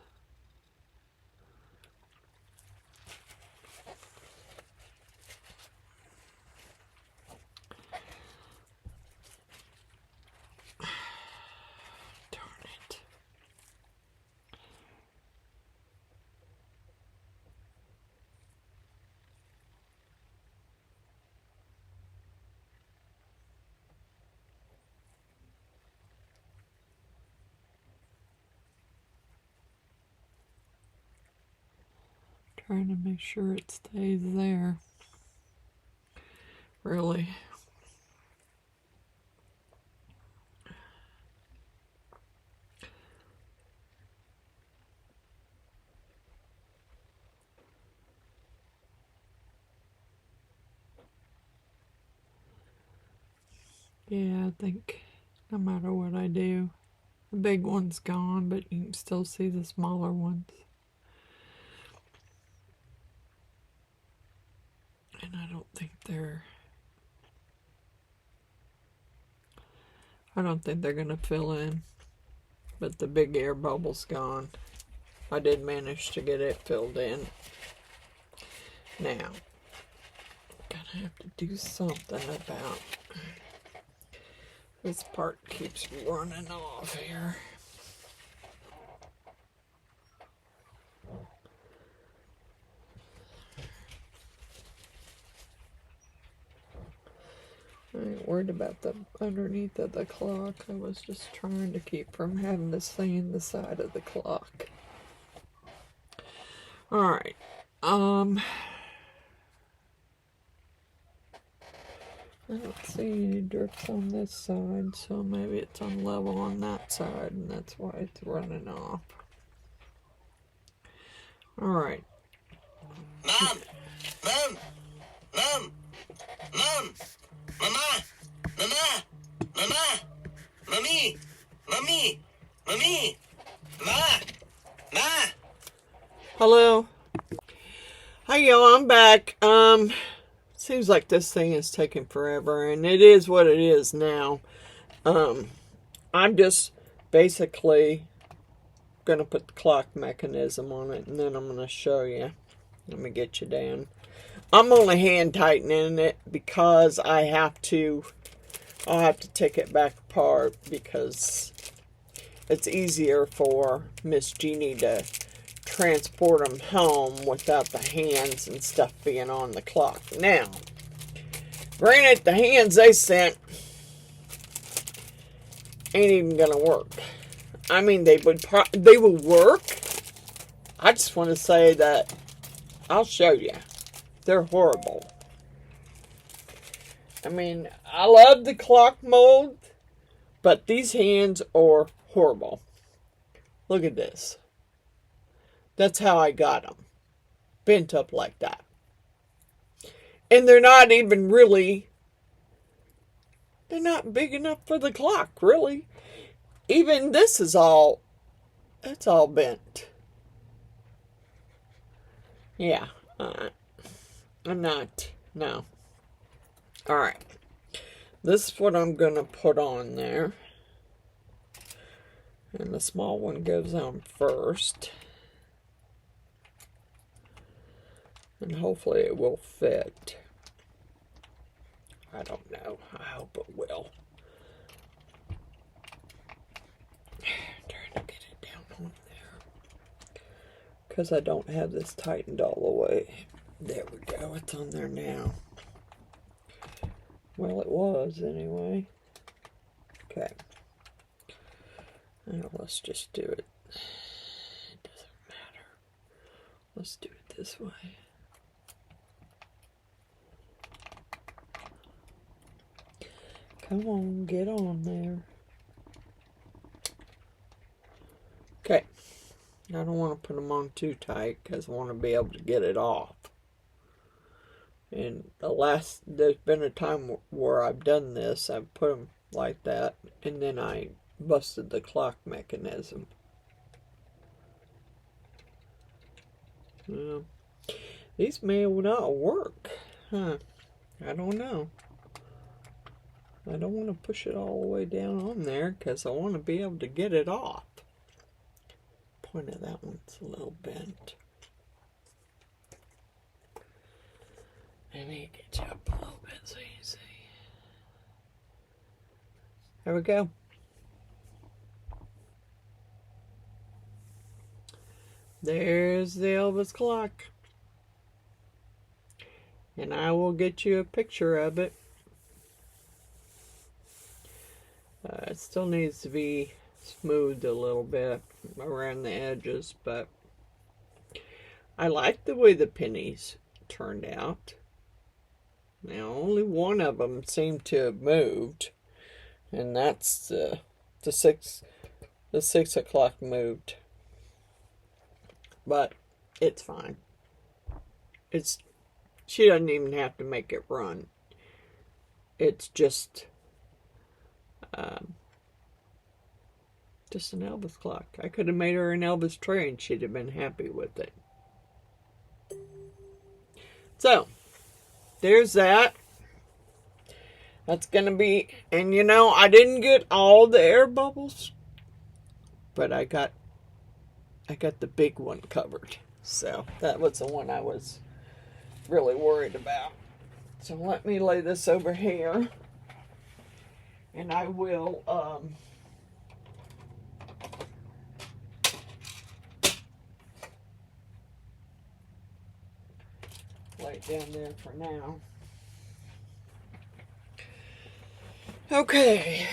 Trying to make sure it stays there. Really. Yeah, I think no matter what I do, the big one's gone, but you can still see the smaller ones. And I don't think they're gonna fill in, but the big air bubble's gone. I did manage to get it filled in. Now, gonna have to do something about this part keeps running off here. I ain't worried about the underneath of the clock. I was just trying to keep from having to sand the side of the clock. Alright. I don't see any drips on this side, so maybe it's unlevel on that side, and that's why it's running off. Alright. Mom! Mom! Mom! Mom! Mama! Mama! Mama! Mommy! Mommy! Mommy! Ma! Ma! Hello. Hi y'all, I'm back. Seems like this thing is taking forever, and it is what it is now. I'm just basically gonna put the clock mechanism on it, and then I'm gonna show you. Let me get you down. I'm only hand tightening it because I'll have to take it back apart because it's easier for Miss Jeannie to transport them home without the hands and stuff being on the clock. Now, granted, the hands they sent ain't even gonna work. I mean, they would work. I just want to say that I'll show you. They're horrible. I mean, I love the clock mold, but these hands are horrible. Look at this. That's how I got them. Bent up like that. And they're not even really, they're not big enough for the clock, really. Even this is all, it's all bent. Yeah, I'm not, no. Alright. This is what I'm going to put on there. And the small one goes on first. And hopefully it will fit. I don't know. I hope it will. Trying to get it down on there. Because I don't have this tightened all the way. There we go. It's on there now. Well, it was anyway. Okay. Now let's just do it. It doesn't matter. Let's do it this way. Come on, get on there. Okay. I don't want to put them on too tight because I want to be able to get it off. And there's been a time where I've done this. I've put them like that, and then I busted the clock mechanism. Well, these may not work. Huh. I don't know. I don't want to push it all the way down on there because I want to be able to get it off. Point of that one's a little bent. Let me get you up a little bit so you see. There we go. There's the Elvis clock. And I will get you a picture of it. It still needs to be smoothed a little bit around the edges, but I like the way the pennies turned out. Now, only one of them seemed to have moved, and that's the 6 o'clock moved. But it's fine. She doesn't even have to make it run. It's just an Elvis clock. I could have made her an Elvis tray and she'd have been happy with it. So, there's that. That's going to be, and you know, I didn't get all the air bubbles, but I got the big one covered. So, that was the one I was really worried about. So, let me lay this over here, and I will, lay it down there for now. Okay,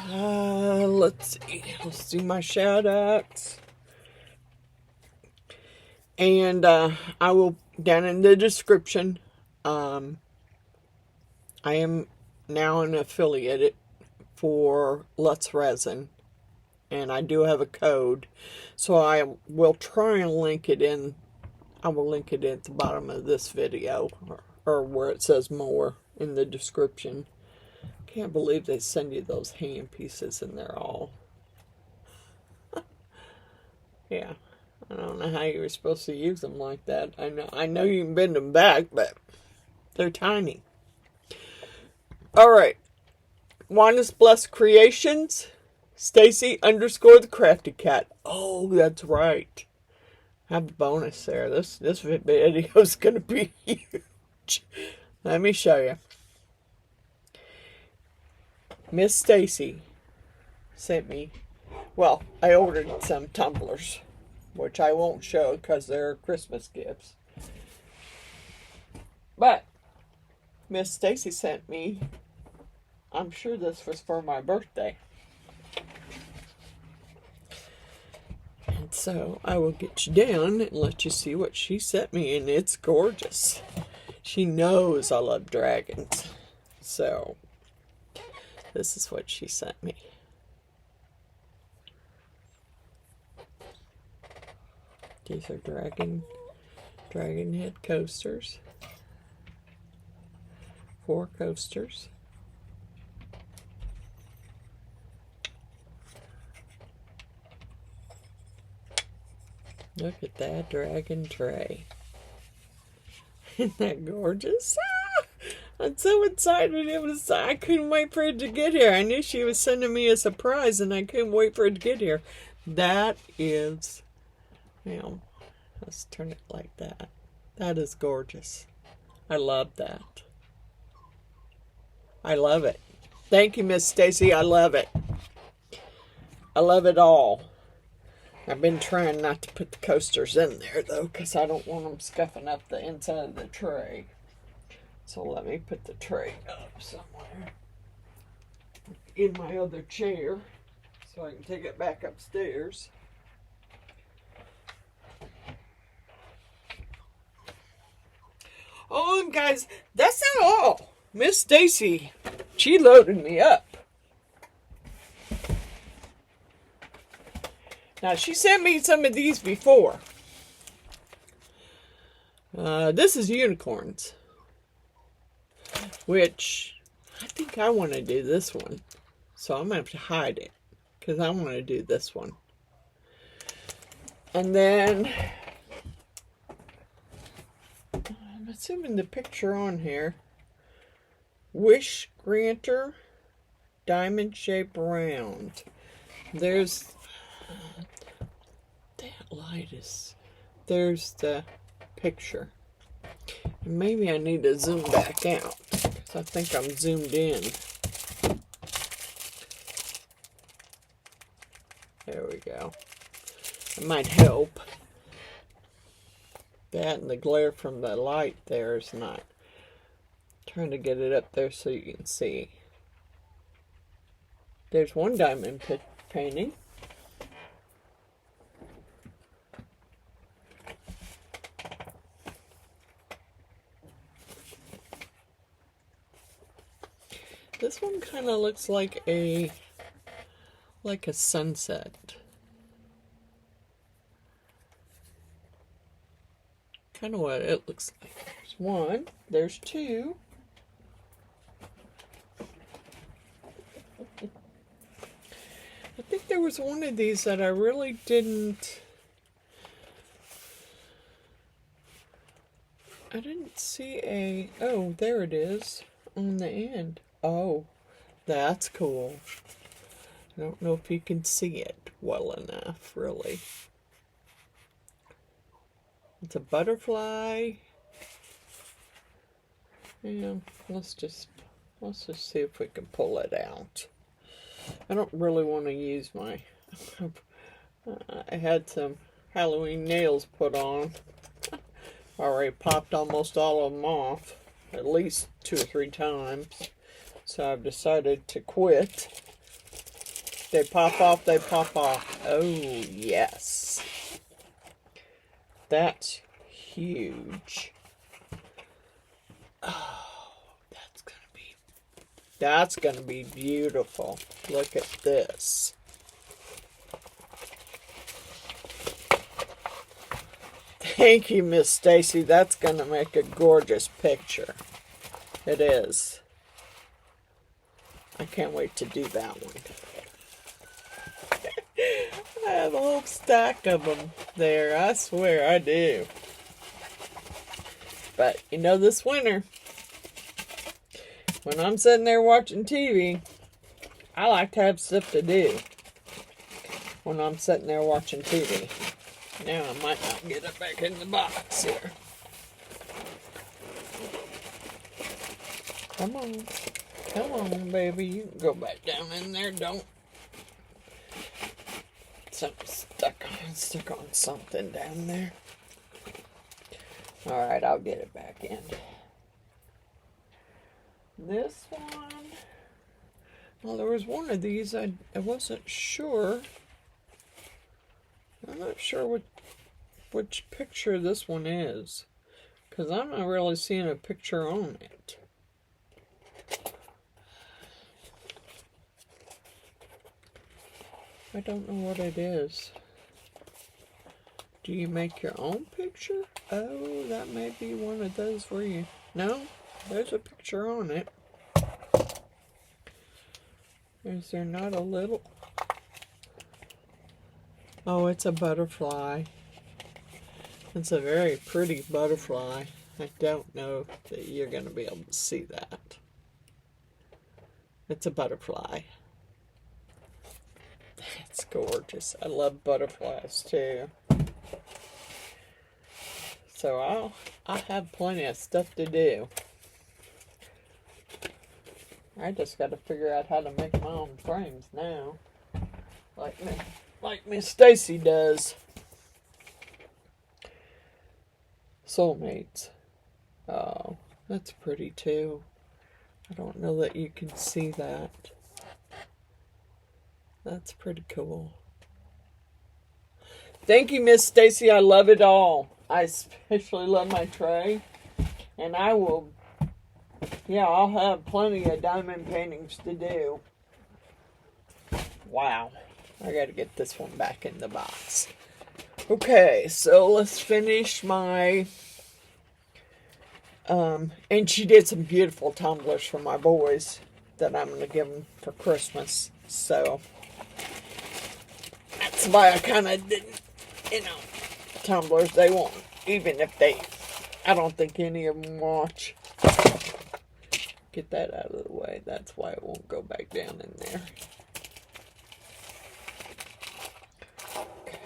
let's see. Let's do my shout outs. And I will, down in the description, I am now an affiliate for Let's Resin. And I do have a code. So I will try and link it in. I will link it at the bottom of this video. Or where it says more in the description. Can't believe they send you those hand pieces and they're all. Yeah. I don't know how you were supposed to use them like that. I know you can bend them back, but they're tiny. Alright. Juana's Blessed Creations. Stacy _ the Crafty Cat. Oh, that's right. I have a bonus there. This video is going to be huge. Let me show you. Miss Stacy sent me, well, I ordered some tumblers, which I won't show because they're Christmas gifts. But Miss Stacy sent me, I'm sure this was for my birthday. And so I will get you down and let you see what she sent me, and it's gorgeous. She knows I love dragons. So this is what she sent me. These are dragon head coasters. 4 coasters. Look at that dragon tray. Isn't that gorgeous? Ah, I'm so excited. I couldn't wait for it to get here. I knew she was sending me a surprise and I couldn't wait for it to get here. That is, now, let's turn it like that. That is gorgeous. I love that. I love it. Thank you, Miss Stacy. I love it. I love it all. I've been trying not to put the coasters in there, though, because I don't want them scuffing up the inside of the tray. So let me put the tray up somewhere in my other chair so I can take it back upstairs. Oh, and guys, that's not all. Miss Stacy, she loaded me up. Now, she sent me some of these before. This is unicorns. Which, I think I want to do this one. So I'm going to have to hide it. Because I want to do this one. And then, I'm assuming the picture on here. Wish Granter, diamond shaped round. There's, that light is, there's the picture. And maybe I need to zoom back out. Because I think I'm zoomed in. There we go. It might help. That and the glare from the light there is not. Trying to get it up there so you can see. There's one diamond painting. This one kind of looks like a sunset. Kind of what it looks like. There's one. There's two. I think there was one of these that I really didn't see a... Oh, there it is on the end. Oh, that's cool. I don't know if you can see it well enough, really. It's a butterfly. Yeah, let's just see if we can pull it out. I don't really want to use my... I had some Halloween nails put on. I already popped almost all of them off, at least 2 or 3 times. So I've decided to quit. They pop off, they pop off. Oh, yes. That's huge. Oh, that's gonna be beautiful. Look at this. Thank you, Miss Stacy. That's gonna make a gorgeous picture. It is. I can't wait to do that one. I have a whole stack of them there. I swear I do. But, you know, this winter, when I'm sitting there watching TV, I like to have stuff to do when I'm sitting there watching TV. Now I might not get it back in the box here. Come on. Come on, baby. You can go back down in there. Don't. Something stuck on something down there. Alright, I'll get it back in. This one. Well, there was one of these. I wasn't sure. I'm not sure which picture this one is, because I'm not really seeing a picture on it. I don't know what it is. Do you make your own picture? Oh, that may be one of those where you... No, there's a picture on it. Is there not a little... Oh, it's a butterfly. It's a very pretty butterfly. I don't know that you're going to be able to see that. It's a butterfly. It's gorgeous. I love butterflies too. So I'll have plenty of stuff to do. I just got to figure out how to make my own frames now. Like Miss Stacy does. Soulmates. Oh, that's pretty too. I don't know that you can see that. That's pretty cool. Thank you, Miss Stacy. I love it all. I especially love my tray. And I will... Yeah, I'll have plenty of diamond paintings to do. Wow. I gotta get this one back in the box. Okay, so let's finish my... and she did some beautiful tumblers for my boys that I'm gonna give them for Christmas. So... that's why I kind of didn't, tumblers they won't, even if they, I don't think any of them watch. Get that out of the way. That's why it won't go back down in there. Okay.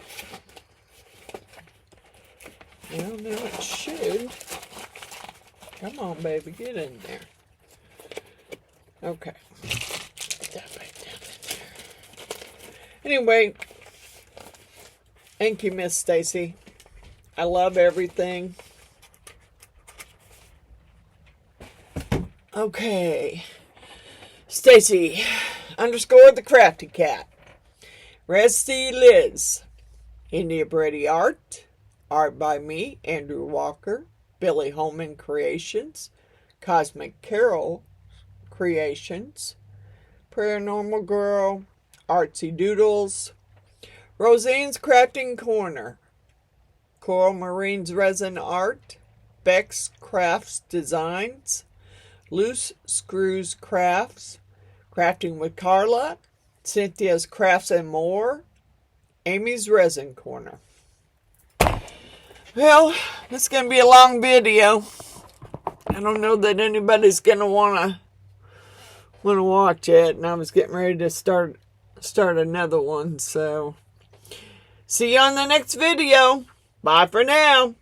Well, now it should. Come on, baby, get in there. Okay. Get that back down in there. Anyway, thank you, Miss Stacy. I love everything. Okay. Stacy _ the Crafty Cat. Resty Liz. India Brady Art. Art by me, Andrew Walker. Billy Holman Creations. Cosmic Carol Creations, Paranormal Girl, Artsy Doodles, Roseanne's Crafting Corner, Coral Marine's Resin Art, Beck's Crafts Designs, Loose Screws Crafts, Crafting with Carla, Cynthia's Crafts and More, Amy's Resin Corner. Well, it's going to be a long video. I don't know that anybody's going to want to watch it, and I was getting ready to start another one. So, see you on the next video. Bye for now.